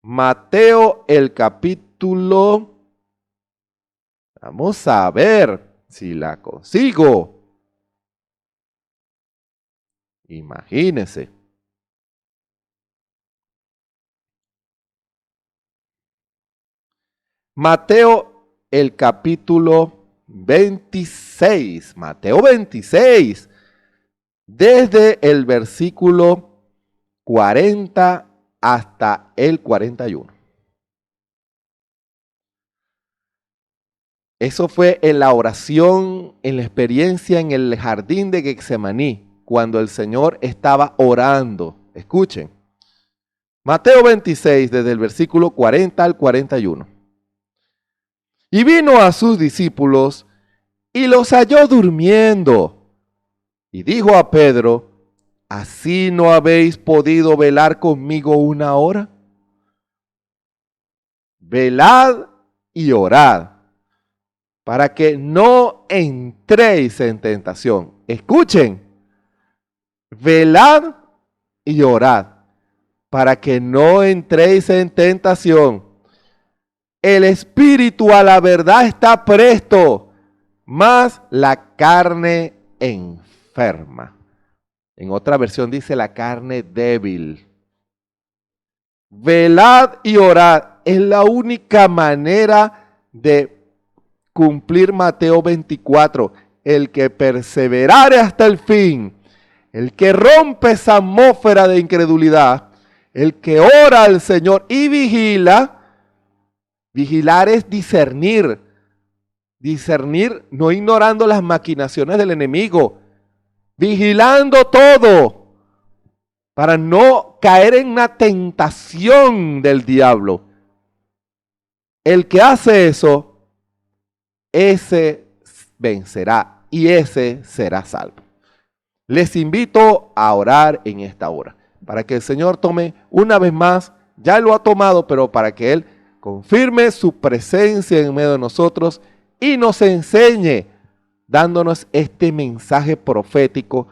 Mateo el capítulo... Vamos a ver si la consigo. Imagínense. Mateo el capítulo 26. Mateo 26. Desde el versículo 40 hasta el 41. Eso fue en la oración, en la experiencia en el jardín de Getsemaní, cuando el Señor estaba orando. Escuchen. Mateo 26, desde el versículo 40 al 41. Y vino a sus discípulos y los halló durmiendo. Y dijo a Pedro, ¿así no habéis podido velar conmigo una hora? Velad y orad, para que no entréis en tentación. Escuchen, velad y orad, para que no entréis en tentación. El espíritu a la verdad está presto, mas la carne enferma. En otra versión dice la carne débil. Velad y orad es la única manera de cumplir Mateo 24, el que perseverare hasta el fin, el que rompe esa atmósfera de incredulidad, el que ora al Señor y vigila. Vigilar es discernir, no ignorando las maquinaciones del enemigo, vigilando todo para no caer en una tentación del diablo. El que hace eso, ese vencerá y ese será salvo. Les invito a orar en esta hora, para que el Señor tome una vez más, ya lo ha tomado, pero para que Él confirme su presencia en medio de nosotros y nos enseñe, dándonos este mensaje profético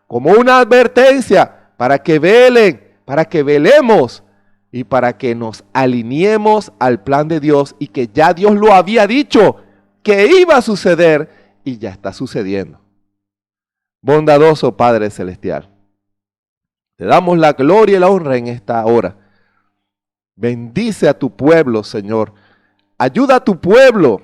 como una advertencia para que velen, para que velemos y para que nos alineemos al plan de Dios y que ya Dios lo había dicho que iba a suceder y ya está sucediendo. Bondadoso Padre Celestial, te damos la gloria y la honra en esta hora. Bendice a tu pueblo, Señor. Ayuda a tu pueblo,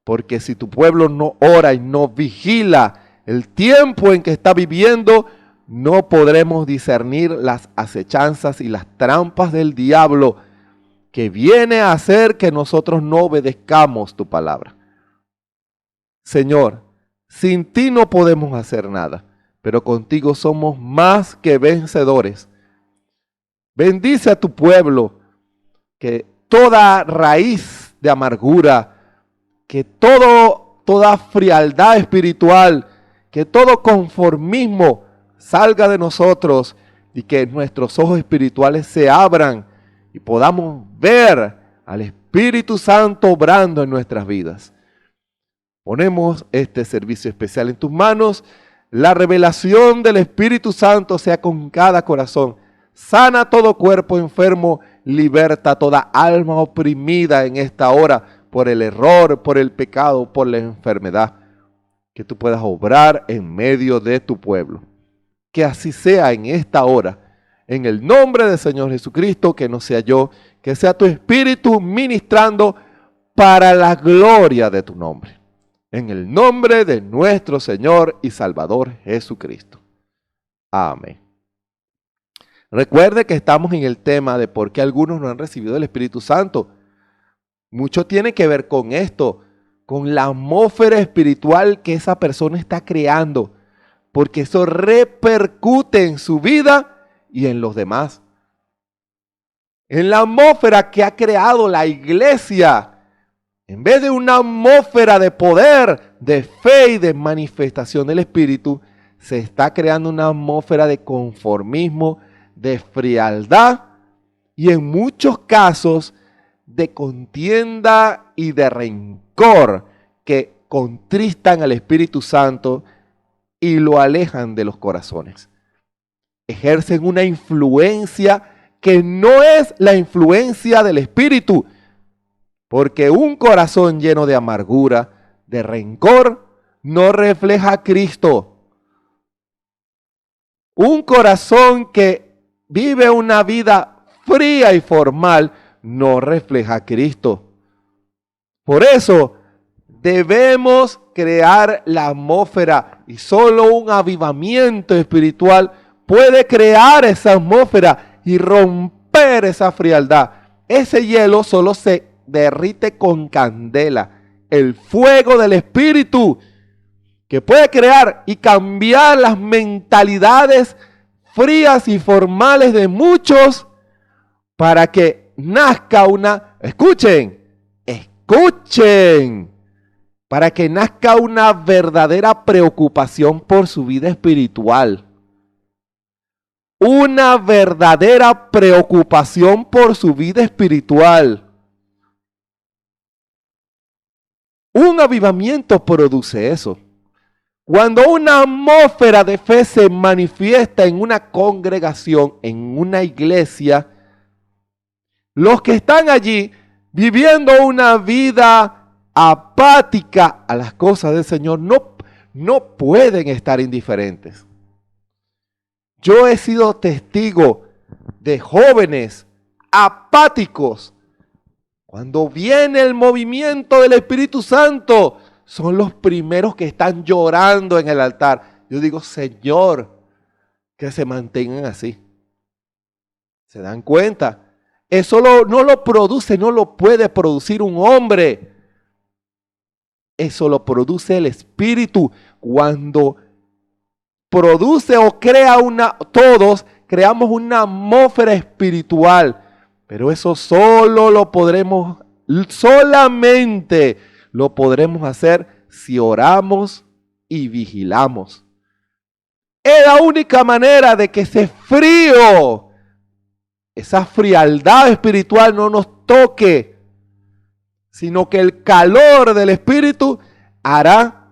porque si tu pueblo no ora y no vigila el tiempo en que está viviendo, no podremos discernir las acechanzas y las trampas del diablo que viene a hacer que nosotros no obedezcamos tu palabra. Señor, sin ti no podemos hacer nada, pero contigo somos más que vencedores. Bendice a tu pueblo. que toda raíz de amargura, que toda frialdad espiritual, que todo conformismo salga de nosotros y que nuestros ojos espirituales se abran y podamos ver al Espíritu Santo obrando en nuestras vidas. Ponemos este servicio especial en tus manos. La revelación del Espíritu Santo sea con cada corazón. Sana todo cuerpo enfermo, liberta toda alma oprimida en esta hora por el error, por el pecado, por la enfermedad. Que tú puedas obrar en medio de tu pueblo. Que así sea en esta hora. En el nombre del Señor Jesucristo, que no sea yo, que sea tu Espíritu ministrando para la gloria de tu nombre. En el nombre de nuestro Señor y Salvador Jesucristo. Amén. Recuerde que estamos en el tema de por qué algunos no han recibido el Espíritu Santo. Mucho tiene que ver con esto, con la atmósfera espiritual que esa persona está creando, porque eso repercute en su vida y en los demás. En la atmósfera que ha creado la iglesia, en vez de una atmósfera de poder, de fe y de manifestación del Espíritu, se está creando una atmósfera de conformismo, de frialdad y en muchos casos de contienda y de rencor que contristan al Espíritu Santo y lo alejan de los corazones. Ejercen una influencia que no es la influencia del Espíritu, porque un corazón lleno de amargura, de rencor, no refleja a Cristo. Un corazón que vive una vida fría y formal no refleja a Cristo. Por eso debemos crear la atmósfera y solo un avivamiento espiritual puede crear esa atmósfera y romper esa frialdad. Ese hielo solo se derrite con candela, el fuego del Espíritu, que puede crear y cambiar las mentalidades frías y formales de muchos para que nazca para que nazca una verdadera preocupación por su vida espiritual. Una verdadera preocupación por su vida espiritual. Un avivamiento produce eso. Cuando una atmósfera de fe se manifiesta en una congregación, en una iglesia, los que están allí viviendo una vida apática a las cosas del Señor no pueden estar indiferentes. Yo he sido testigo de jóvenes apáticos. Cuando viene el movimiento del Espíritu Santo, son los primeros que están llorando en el altar. Yo digo, Señor, que se mantengan así. ¿Se dan cuenta? Eso no lo puede producir un hombre. Eso lo produce el Espíritu. Cuando produce o crea todos creamos una atmósfera espiritual. Pero eso solamente lo podremos hacer si oramos y vigilamos. Es la única manera de que ese frío, esa frialdad espiritual no nos toque, sino que el calor del Espíritu hará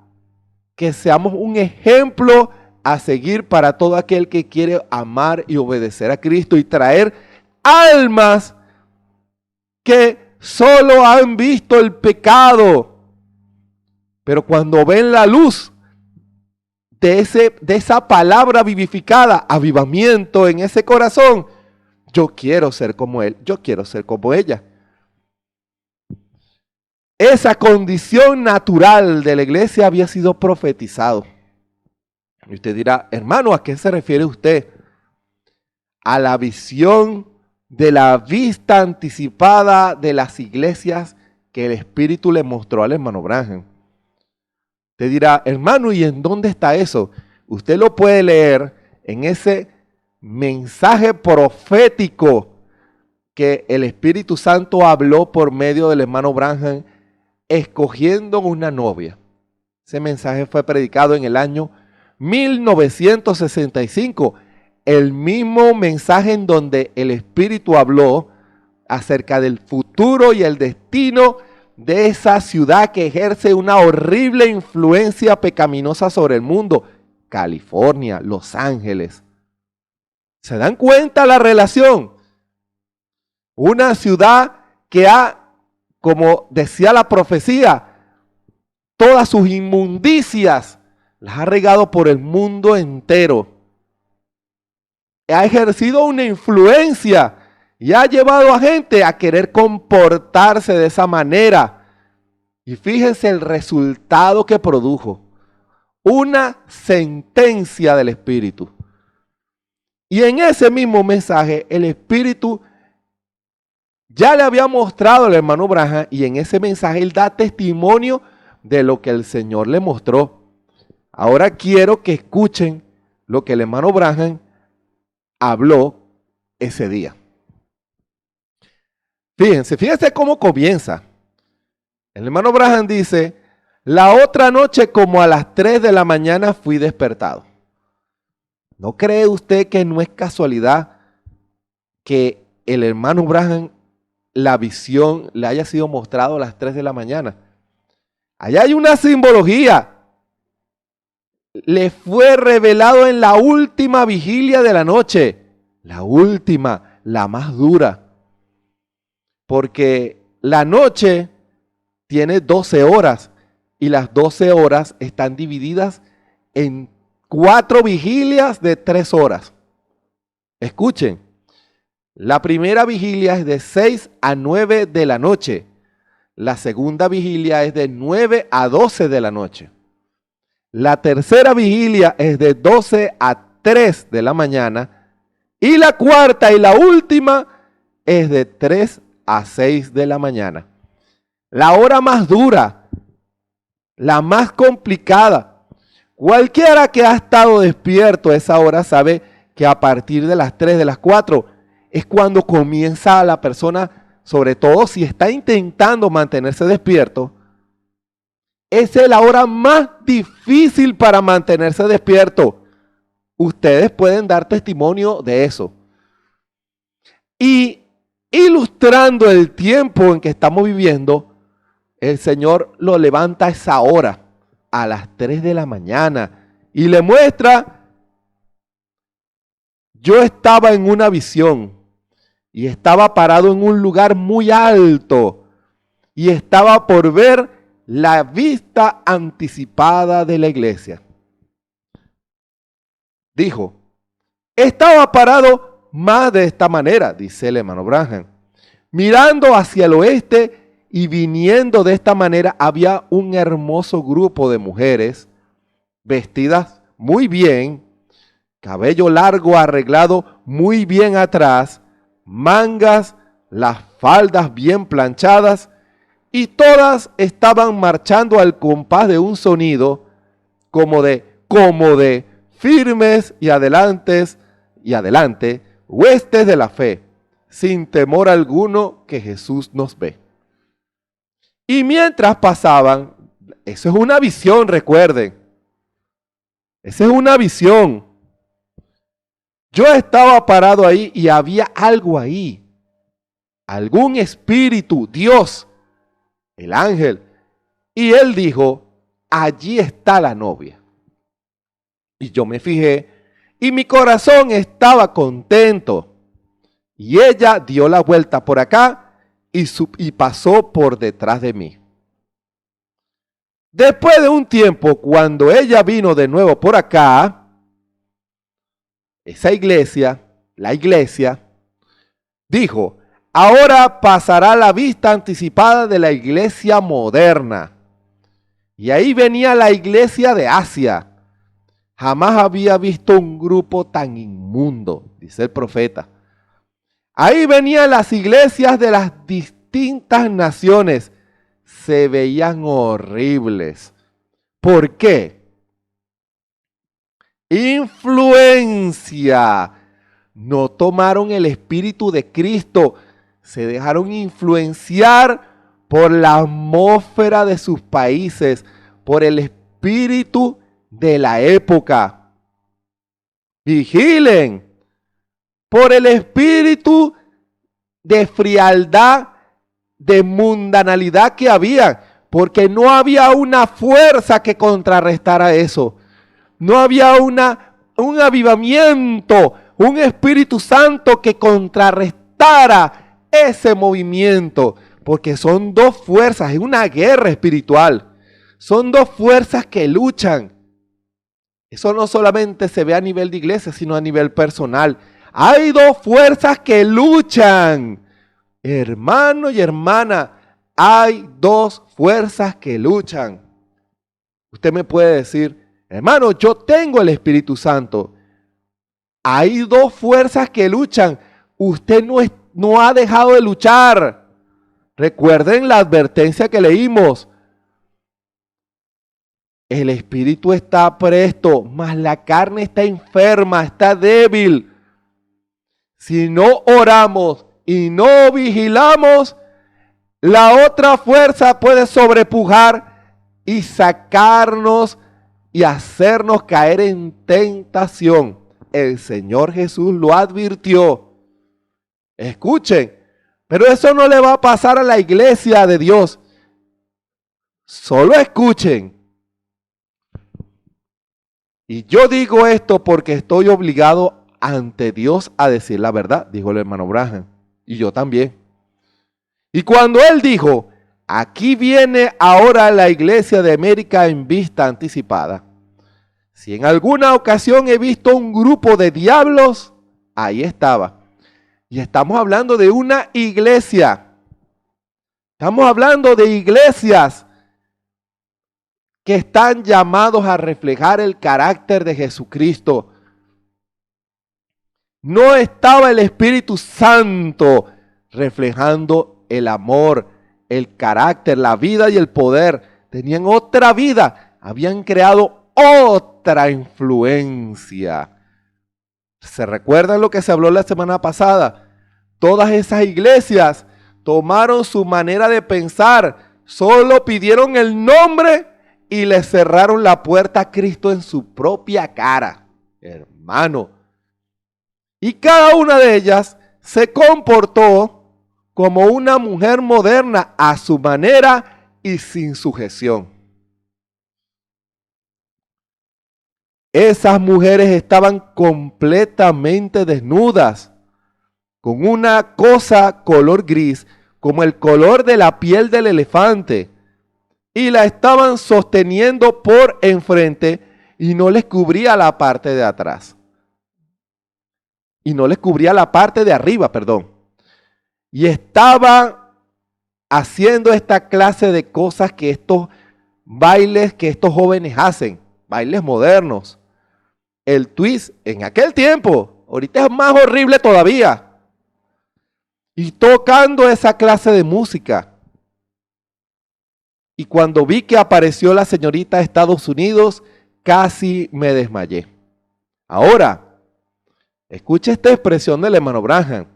que seamos un ejemplo a seguir para todo aquel que quiere amar y obedecer a Cristo y traer almas que solo han visto el pecado, pero cuando ven la luz de esa palabra vivificada, avivamiento en ese corazón, yo quiero ser como él, yo quiero ser como ella. Esa condición natural de la iglesia había sido profetizado. Y usted dirá, hermano, ¿a qué se refiere usted? A la visión de la vista anticipada de las iglesias que el Espíritu le mostró al hermano Branham. Te dirá, hermano, ¿y en dónde está eso? Usted lo puede leer en ese mensaje profético que el Espíritu Santo habló por medio del hermano Branham escogiendo una novia. Ese mensaje fue predicado en el año 1965. El mismo mensaje en donde el Espíritu habló acerca del futuro y el destino de esa ciudad que ejerce una horrible influencia pecaminosa sobre el mundo. California, Los Ángeles. ¿Se dan cuenta la relación? Una ciudad que ha, como decía la profecía, todas sus inmundicias las ha regado por el mundo entero. Ha ejercido una influencia y ha llevado a gente a querer comportarse de esa manera. Y fíjense el resultado que produjo. Una sentencia del Espíritu. Y en ese mismo mensaje, el Espíritu ya le había mostrado al hermano Branham, y en ese mensaje él da testimonio de lo que el Señor le mostró. Ahora quiero que escuchen lo que el hermano Branham habló ese día. Fíjense cómo comienza. El hermano Branham dice: la otra noche como a las 3 de la mañana fui despertado. ¿No cree usted que no es casualidad que el hermano Branham, la visión le haya sido mostrado a las 3 de la mañana? Allá hay una simbología. Le fue revelado en la última vigilia de la noche. La última, la más dura. Porque la noche tiene 12 horas y las 12 horas están divididas en 4 vigilias de 3 horas. Escuchen, la primera vigilia es de 6 a 9 de la noche. La segunda vigilia es de 9 a 12 de la noche. La tercera vigilia es de 12 a 3 de la mañana. Y la cuarta y la última es de 3 a 6 de la mañana. La hora más dura, la más complicada. Cualquiera que ha estado despierto a esa hora sabe que a partir de las 3, de las 4, es cuando comienza la persona, sobre todo si está intentando mantenerse despierto, esa es la hora más difícil para mantenerse despierto. Ustedes pueden dar testimonio de eso. Y ilustrando el tiempo en que estamos viviendo, el Señor lo levanta a esa hora, a las 3 de la mañana, y le muestra: yo estaba en una visión, y estaba parado en un lugar muy alto, y estaba por ver la vista anticipada de la iglesia. Dijo, estaba parado más de esta manera, dice el hermano Branham, mirando hacia el oeste, y viniendo de esta manera había un hermoso grupo de mujeres vestidas muy bien, cabello largo arreglado muy bien atrás, mangas, las faldas bien planchadas, y todas estaban marchando al compás de un sonido como de firmes y adelante, huestes de la fe, sin temor alguno que Jesús nos ve. Y mientras pasaban, eso es una visión, recuerden. Esa es una visión. Yo estaba parado ahí y había algo ahí. Algún espíritu, Dios, el ángel. Y él dijo, allí está la novia. Y yo me fijé y mi corazón estaba contento. Y ella dio la vuelta por acá y pasó por detrás de mí. Después de un tiempo, cuando ella vino de nuevo por acá, esa iglesia, la iglesia, dijo, ahora pasará la vista anticipada de la iglesia moderna. Y ahí venía la iglesia de Asia. Jamás había visto un grupo tan inmundo, dice el profeta. Ahí venían las iglesias de las distintas naciones. Se veían horribles. ¿Por qué? Influencia. No tomaron el Espíritu de Cristo. se dejaron influenciar por la atmósfera de sus países, por el espíritu de la época. Vigilen por el espíritu de frialdad, de mundanalidad que había, porque no había una fuerza que contrarrestara eso. No había un avivamiento, un Espíritu Santo que contrarrestara ese movimiento, porque son dos fuerzas, es una guerra espiritual. Son dos fuerzas que luchan. Eso no solamente se ve a nivel de iglesia, sino a nivel personal. Hay dos fuerzas que luchan. Hermano y hermana, hay dos fuerzas que luchan. Usted me puede decir, hermano, yo tengo el Espíritu Santo. Hay dos fuerzas que luchan. Usted no ha dejado de luchar. Recuerden la advertencia que leímos. El espíritu está presto, mas la carne está enferma, está débil. Si no oramos y no vigilamos, la otra fuerza puede sobrepujar y sacarnos y hacernos caer en tentación. El Señor Jesús lo advirtió. Escuchen, pero eso no le va a pasar a la iglesia de Dios. Solo escuchen. Y yo digo esto porque estoy obligado ante Dios a decir la verdad, dijo el hermano Branham. Y yo también. Y cuando él dijo, aquí viene ahora la iglesia de América en vista anticipada. Si en alguna ocasión he visto un grupo de diablos, ahí estaba. Y estamos hablando de una iglesia. Estamos hablando de iglesias que están llamados a reflejar el carácter de Jesucristo. No estaba el Espíritu Santo reflejando el amor, el carácter, la vida y el poder. Tenían otra vida, habían creado otra influencia. ¿Se recuerdan lo que se habló la semana pasada? Todas esas iglesias tomaron su manera de pensar, solo pidieron el nombre y le cerraron la puerta a Cristo en su propia cara, hermano. Y cada una de ellas se comportó como una mujer moderna a su manera y sin sujeción. Esas mujeres estaban completamente desnudas, con una cosa color gris, como el color de la piel del elefante, y la estaban sosteniendo por enfrente y no les cubría la parte de atrás. Y no les cubría la parte de arriba, perdón. Y estaban haciendo esta clase de cosas que estos bailes que estos jóvenes hacen, bailes modernos. El twist en aquel tiempo, ahorita es más horrible todavía. Y tocando esa clase de música. Y cuando vi que apareció la señorita de Estados Unidos, casi me desmayé. Ahora, escuche esta expresión del hermano Branham.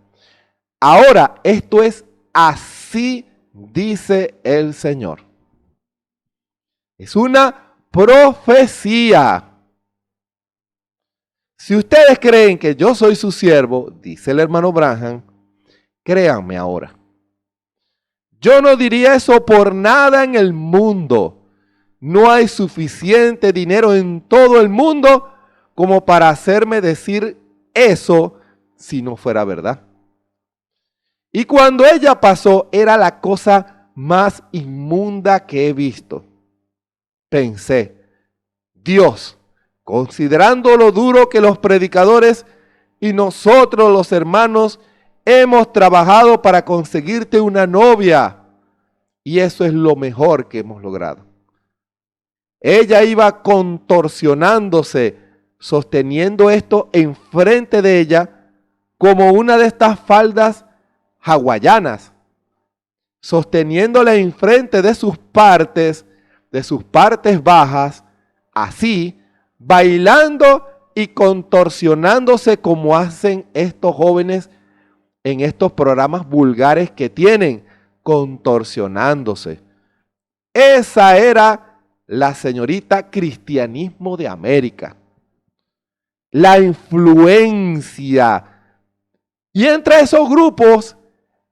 Ahora, esto es así, dice el Señor. Es una profecía. Si ustedes creen que yo soy su siervo, dice el hermano Branham, créanme ahora. Yo no diría eso por nada en el mundo. No hay suficiente dinero en todo el mundo como para hacerme decir eso si no fuera verdad. Y cuando ella pasó, era la cosa más inmunda que he visto. Pensé, Dios, considerando lo duro que los predicadores y nosotros los hermanos hemos trabajado para conseguirte una novia, y eso es lo mejor que hemos logrado. Ella iba contorsionándose, sosteniendo esto enfrente de ella como una de estas faldas hawaianas, sosteniéndola enfrente de sus partes bajas, así, bailando y contorsionándose como hacen estos jóvenes en estos programas vulgares que tienen, contorsionándose. Esa era la señorita Cristianismo de América. La influencia. Y entre esos grupos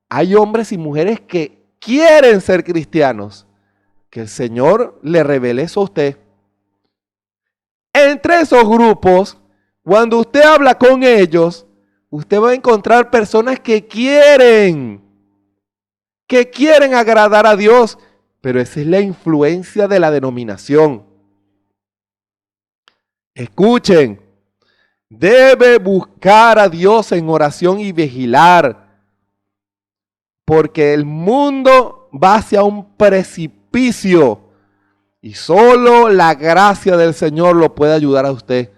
hay hombres y mujeres que quieren ser cristianos. Que el Señor le revele eso a usted. Entre esos grupos, cuando usted habla con ellos, usted va a encontrar personas que quieren agradar a Dios, pero esa es la influencia de la denominación. Escuchen, debe buscar a Dios en oración y vigilar, porque el mundo va hacia un precipicio y solo la gracia del Señor lo puede ayudar a usted.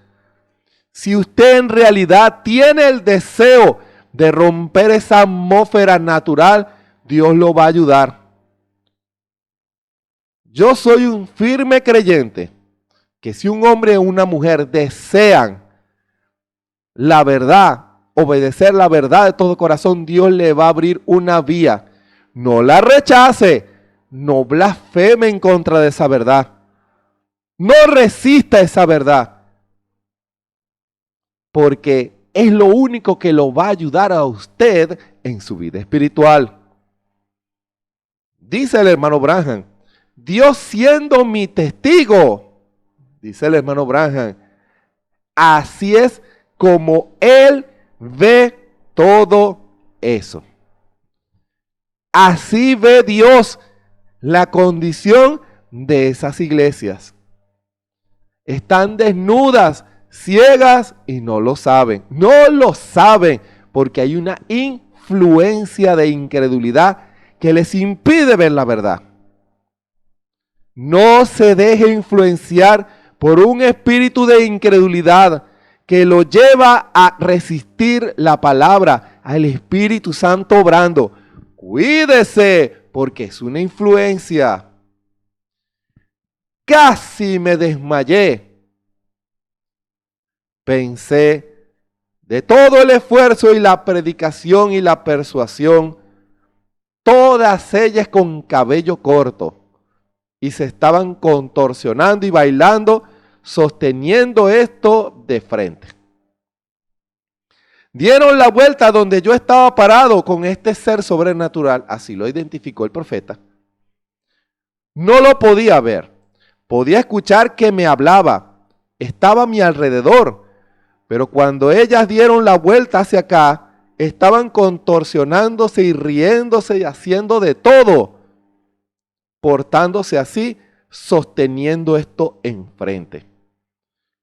Si usted en realidad tiene el deseo de romper esa atmósfera natural, Dios lo va a ayudar. Yo soy un firme creyente que si un hombre o una mujer desean la verdad, obedecer la verdad de todo corazón, Dios le va a abrir una vía. No la rechace, no blasfeme en contra de esa verdad. No resista esa verdad, porque es lo único que lo va a ayudar a usted en su vida espiritual. Dice el hermano Branham, Dios siendo mi testigo, dice el hermano Branham, así es como Él ve todo eso. Así ve Dios la condición de esas iglesias. Están desnudas, ciegas y no lo saben. No lo saben porque hay una influencia de incredulidad que les impide ver la verdad. No se deje influenciar por un espíritu de incredulidad que lo lleva a resistir la palabra, al Espíritu Santo obrando. Cuídese, porque es una influencia. Casi me desmayé. Pensé, de todo el esfuerzo y la predicación y la persuasión, todas ellas con cabello corto, y se estaban contorsionando y bailando, sosteniendo esto de frente. Dieron la vuelta donde yo estaba parado con este ser sobrenatural, así lo identificó el profeta. No lo podía ver, podía escuchar que me hablaba, estaba a mi alrededor, pero cuando ellas dieron la vuelta hacia acá, estaban contorsionándose y riéndose y haciendo de todo, portándose así, sosteniendo esto enfrente.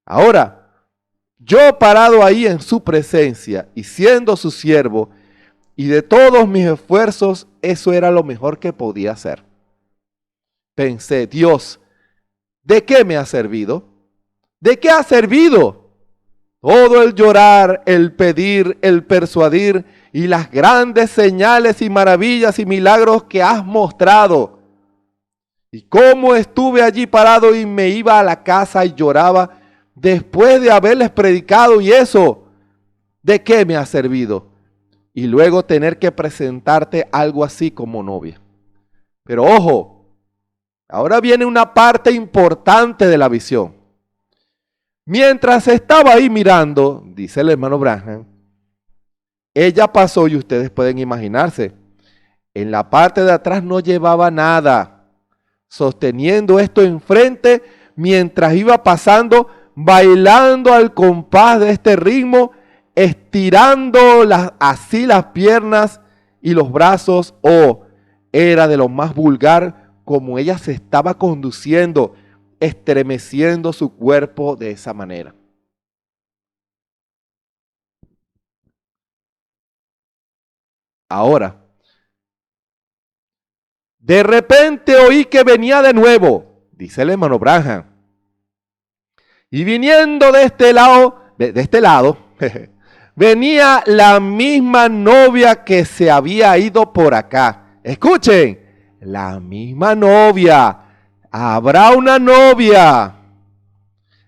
Ahora, yo parado ahí en su presencia y siendo su siervo, y de todos mis esfuerzos, eso era lo mejor que podía hacer. Pensé, Dios, ¿de qué me ha servido? ¿De qué ha servido? Todo el llorar, el pedir, el persuadir y las grandes señales y maravillas y milagros que has mostrado. Y cómo estuve allí parado y me iba a la casa y lloraba después de haberles predicado y eso, ¿de qué me ha servido? Y luego tener que presentarte algo así como novia. Pero ojo, ahora viene una parte importante de la visión. Mientras estaba ahí mirando, dice el hermano Branham, ella pasó y ustedes pueden imaginarse, en la parte de atrás no llevaba nada, sosteniendo esto enfrente mientras iba pasando, bailando al compás de este ritmo, estirando así las piernas y los brazos. Era de lo más vulgar como ella se estaba conduciendo, estremeciendo su cuerpo de esa manera. Ahora, de repente oí que venía de nuevo, dice el hermano Branham, y viniendo de este lado, venía la misma novia que se había ido por acá. Escuchen, la misma novia. Habrá una novia.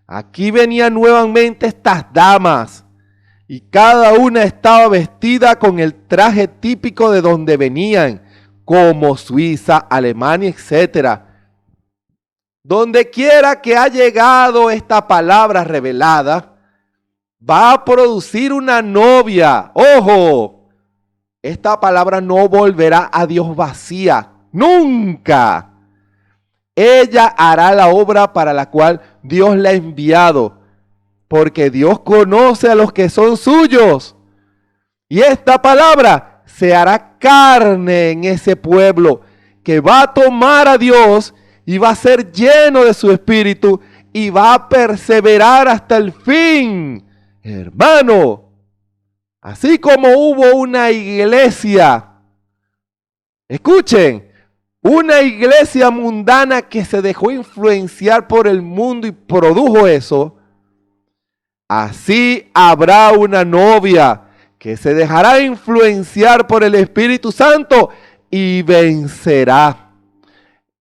Aquí venían nuevamente estas damas. y cada una estaba vestida con el traje típico de donde venían, como Suiza, Alemania, etc. Donde quiera que ha llegado esta palabra revelada, va a producir una novia. ¡Ojo! Esta palabra no volverá a Dios vacía, nunca. Ella hará la obra para la cual Dios la ha enviado, porque Dios conoce a los que son suyos. Y esta palabra se hará carne en ese pueblo que va a tomar a Dios y va a ser lleno de su espíritu y va a perseverar hasta el fin. Hermano, así como hubo una iglesia, escuchen, una iglesia mundana que se dejó influenciar por el mundo y produjo eso, así habrá una novia que se dejará influenciar por el Espíritu Santo y vencerá.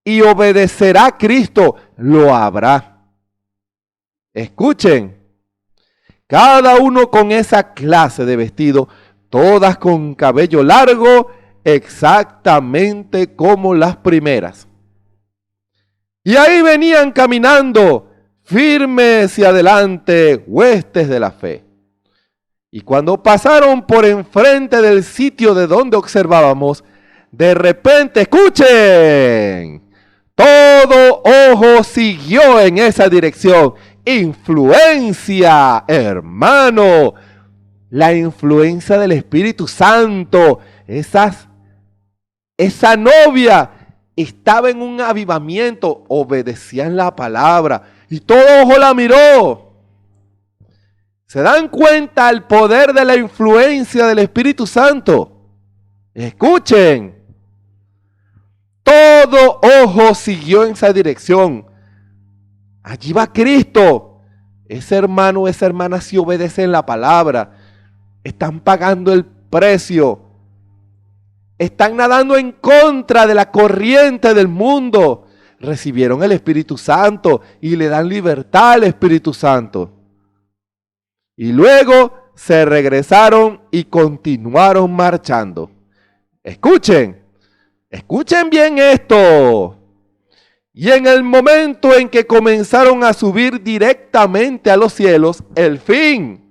Y obedecerá a Cristo, lo habrá. Escuchen, cada uno con esa clase de vestido, todas con cabello largo, exactamente como las primeras. Y ahí venían caminando, firmes y adelante, huestes de la fe. Y cuando pasaron por enfrente del sitio de donde observábamos, de repente, escuchen, todo ojo siguió en esa dirección. Influencia, hermano, la influencia del Espíritu Santo. Esa novia estaba en un avivamiento, obedecían la palabra y todo ojo la miró. ¿Se dan cuenta el poder de la influencia del Espíritu Santo? Escuchen. Todo ojo siguió en esa dirección. Allí va Cristo. Ese hermano, esa hermana si obedecen la palabra. Están pagando el precio. Están nadando en contra de la corriente del mundo. Recibieron el Espíritu Santo y le dan libertad al Espíritu Santo. Y luego se regresaron y continuaron marchando. Escuchen, escuchen bien esto. Y en el momento en que comenzaron a subir directamente a los cielos, el fin.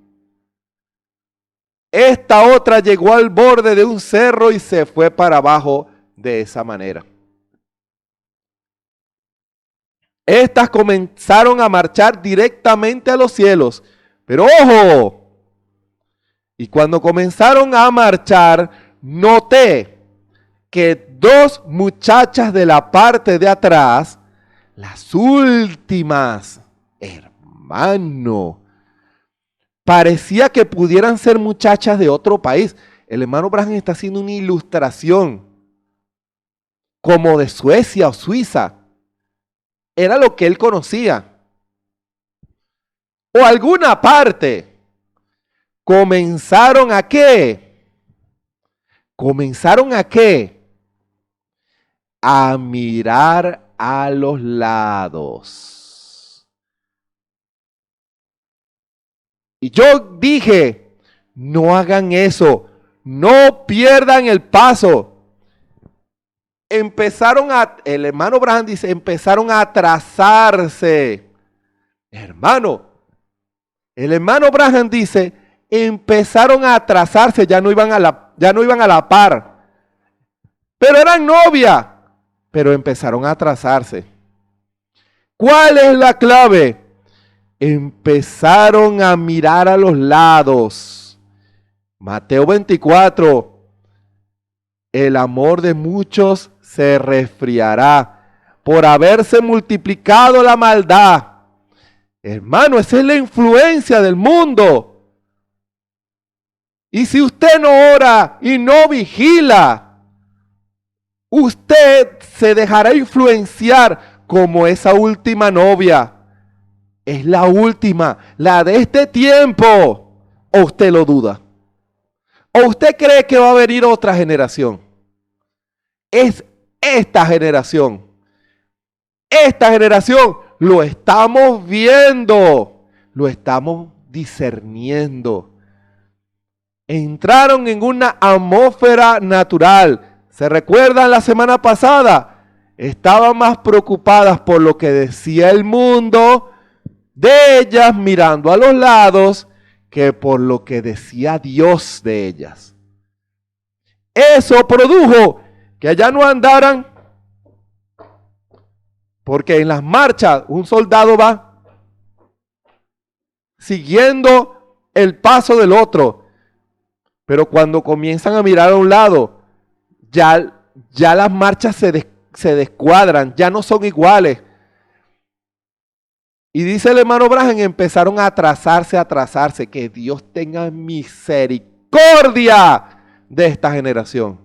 Esta otra llegó al borde de un cerro y se fue para abajo de esa manera. Estas comenzaron a marchar directamente a los cielos. Pero ojo, y cuando comenzaron a marchar, noté que dos muchachas de la parte de atrás, las últimas, hermano, parecía que pudieran ser muchachas de otro país. El hermano Branham está haciendo una ilustración como de Suecia o Suiza. Era lo que él conocía. O alguna parte. ¿Comenzaron a qué? ¿Comenzaron a qué? A mirar a los lados. Y yo dije, no hagan eso, no pierdan el paso. El hermano Branham dice, empezaron a atrasarse. Hermano, el hermano Branham dice, empezaron a atrasarse, ya no iban a la par. Pero eran novia, pero empezaron a atrasarse. ¿Cuál es la clave? Empezaron a mirar a los lados. Mateo 24. El amor de muchos se resfriará por haberse multiplicado la maldad. Hermano, esa es la influencia del mundo. Y si usted no ora y no vigila, usted se dejará influenciar como esa última novia. Es la última, la de este tiempo. ¿O usted lo duda? ¿O usted cree que va a venir otra generación? Es esta generación. Esta generación lo estamos viendo, lo estamos discerniendo. Entraron en una atmósfera natural. ¿Se recuerdan la semana pasada? Estaban más preocupadas por lo que decía el mundo de ellas mirando a los lados que por lo que decía Dios de ellas. Eso produjo que allá no andaran, porque en las marchas un soldado va siguiendo el paso del otro, pero cuando comienzan a mirar a un lado, ya las marchas se descuadran, ya no son iguales. Y dice el hermano Branham, empezaron a atrasarse, que Dios tenga misericordia de esta generación.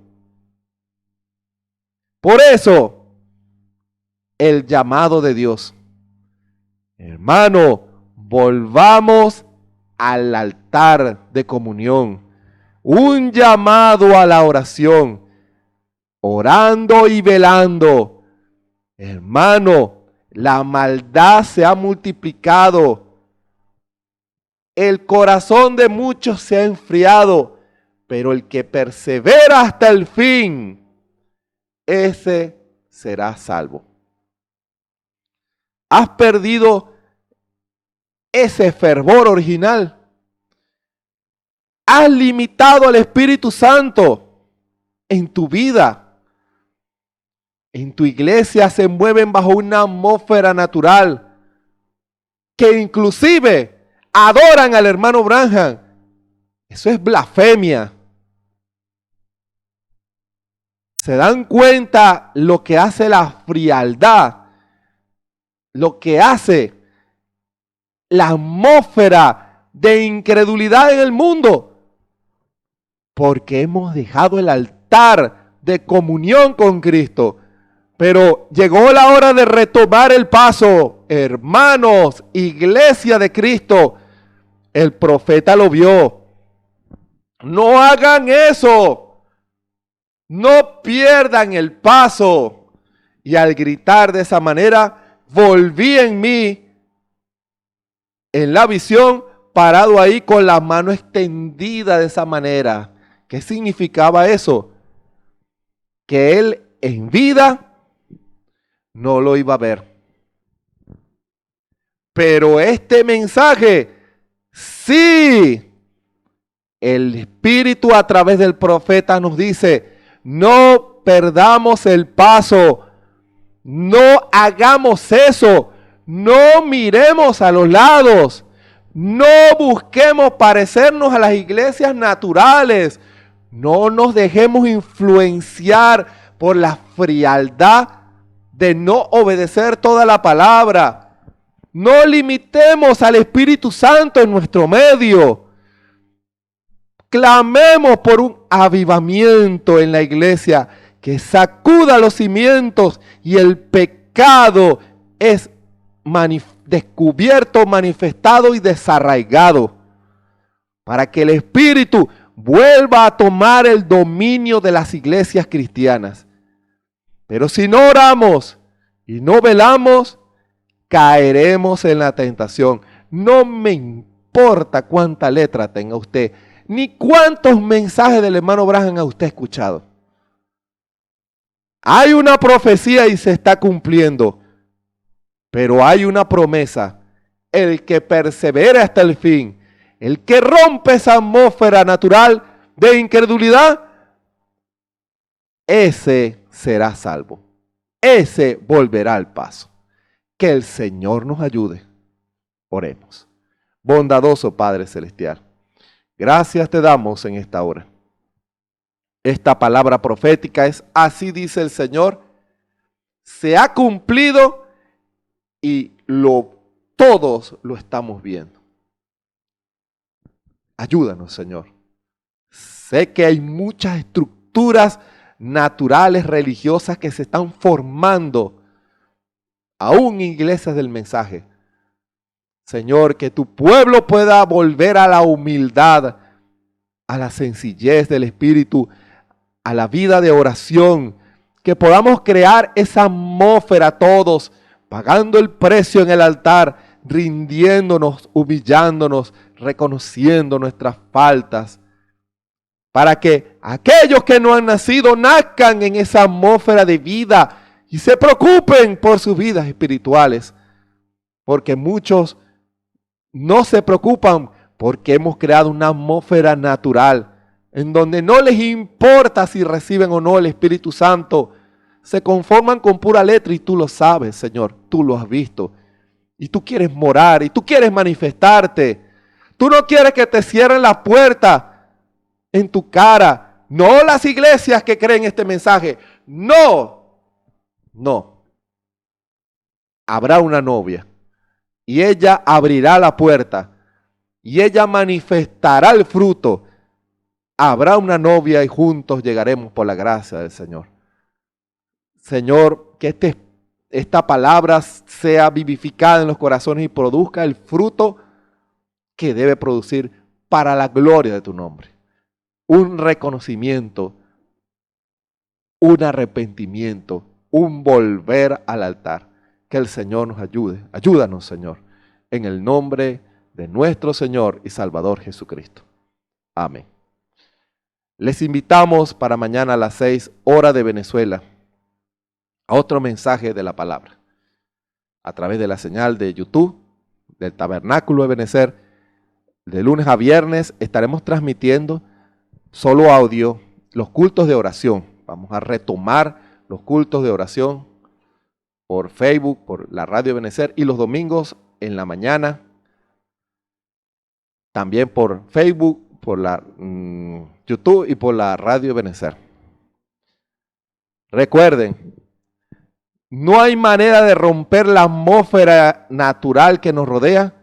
Por eso, el llamado de Dios. Hermano, volvamos al altar de comunión. Un llamado a la oración. Orando y velando. Hermano, la maldad se ha multiplicado. El corazón de muchos se ha enfriado. Pero el que persevera hasta el fin, ese será salvo. ¿Has perdido ese fervor original? ¿Has limitado al Espíritu Santo en tu vida? En tu iglesia se mueven bajo una atmósfera natural que inclusive adoran al hermano Branham. Eso es blasfemia. ¿Se dan cuenta lo que hace la frialdad? Lo que hace la atmósfera de incredulidad en el mundo. Porque hemos dejado el altar de comunión con Cristo. Pero llegó la hora de retomar el paso. Hermanos, iglesia de Cristo, el profeta lo vio. No hagan eso. No pierdan el paso. Y al gritar de esa manera, volví en mí, en la visión, parado ahí con la mano extendida de esa manera. ¿Qué significaba eso? Que él en vida no lo iba a ver. Pero este mensaje, sí, el Espíritu a través del profeta nos dice, no perdamos el paso, no hagamos eso, no miremos a los lados, no busquemos parecernos a las iglesias naturales, no nos dejemos influenciar por la frialdad de no obedecer toda la palabra. No limitemos al Espíritu Santo en nuestro medio. Clamemos por un avivamiento en la iglesia que sacuda los cimientos y el pecado es descubierto, manifestado y desarraigado. Para que el Espíritu vuelva a tomar el dominio de las iglesias cristianas. Pero si no oramos y no velamos, caeremos en la tentación. No me importa cuánta letra tenga usted, ni cuántos mensajes del hermano Branham ha usted escuchado. Hay una profecía y se está cumpliendo, pero hay una promesa. El que persevera hasta el fin, el que rompe esa atmósfera natural de incredulidad, ese será salvo. Ese volverá al paso. Que el Señor nos ayude. Oremos. Bondadoso Padre Celestial, gracias te damos en esta hora. Esta palabra profética es, así dice el Señor, se ha cumplido y todos lo estamos viendo. Ayúdanos, Señor. Sé que hay muchas estructuras naturales, religiosas que se están formando, aún iglesias del mensaje. Señor, que tu pueblo pueda volver a la humildad, a la sencillez del espíritu, a la vida de oración, que podamos crear esa atmósfera todos, pagando el precio en el altar, rindiéndonos, humillándonos, reconociendo nuestras faltas, para que aquellos que no han nacido nazcan en esa atmósfera de vida y se preocupen por sus vidas espirituales, porque muchos no se preocupan porque hemos creado una atmósfera natural en donde no les importa si reciben o no el Espíritu Santo. Se conforman con pura letra y tú lo sabes, Señor, tú lo has visto. Y tú quieres morar y tú quieres manifestarte. Tú no quieres que te cierren la puerta en tu cara. No las iglesias que creen este mensaje. No. Habrá una novia y ella abrirá la puerta y ella manifestará el fruto. Habrá una novia y juntos llegaremos por la gracia del Señor. Señor, que esta palabra sea vivificada en los corazones y produzca el fruto que debe producir para la gloria de tu nombre. Un reconocimiento, un arrepentimiento, un volver al altar. Que el Señor nos ayude. Ayúdanos, Señor, en el nombre de nuestro Señor y Salvador Jesucristo. Amén. Les invitamos para mañana a las 6 horas de Venezuela a otro mensaje de la palabra. A través de la señal de YouTube, del Tabernáculo de Benecer, de lunes a viernes estaremos transmitiendo solo audio los cultos de oración. Vamos a retomar los cultos de oración por Facebook, por la radio Benecer, y los domingos en la mañana también por Facebook, por la YouTube y por la radio Benecer. Recuerden, no hay manera de romper la atmósfera natural que nos rodea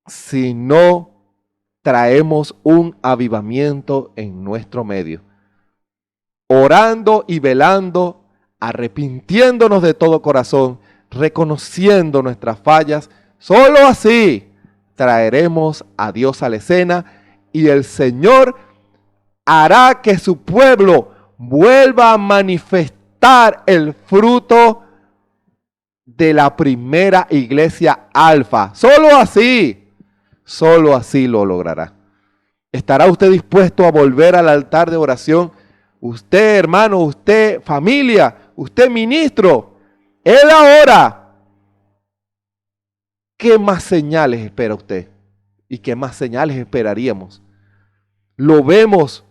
si no traemos un avivamiento en nuestro medio. Orando y velando, arrepintiéndonos de todo corazón, reconociendo nuestras fallas. Solo así traeremos a Dios a la escena y el Señor hará que su pueblo vuelva a manifestar el fruto de la primera iglesia alfa. Solo así lo logrará. ¿Estará usted dispuesto a volver al altar de oración? Usted, hermano, usted, familia, usted, ministro, él ahora. ¿Qué más señales espera usted? ¿Y qué más señales esperaríamos? Lo vemos,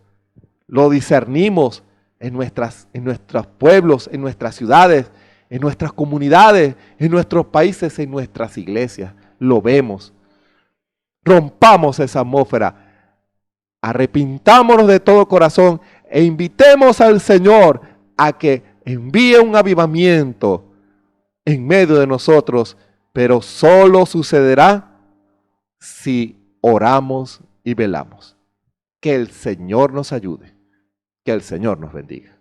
lo discernimos en nuestros pueblos, en nuestras ciudades, en nuestras comunidades, en nuestros países, en nuestras iglesias. Lo vemos. Rompamos esa atmósfera. Arrepintámonos de todo corazón e invitemos al Señor a que envíe un avivamiento en medio de nosotros, pero solo sucederá si oramos y velamos. Que el Señor nos ayude, que el Señor nos bendiga.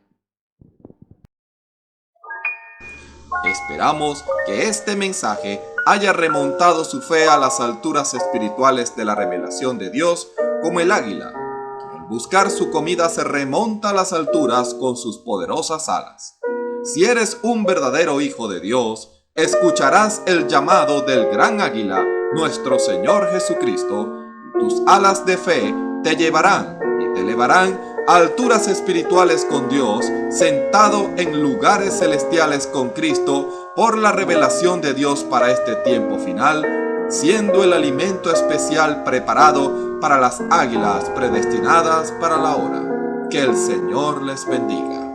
Esperamos que este mensaje haya remontado su fe a las alturas espirituales de la revelación de Dios, como el águila, que al buscar su comida se remonta a las alturas con sus poderosas alas. Si eres un verdadero hijo de Dios, escucharás el llamado del gran águila, nuestro Señor Jesucristo. Tus alas de fe te llevarán y te elevarán a alturas espirituales con Dios, sentado en lugares celestiales con Cristo, por la revelación de Dios para este tiempo final, siendo el alimento especial preparado para las águilas predestinadas para la hora. Que el Señor les bendiga.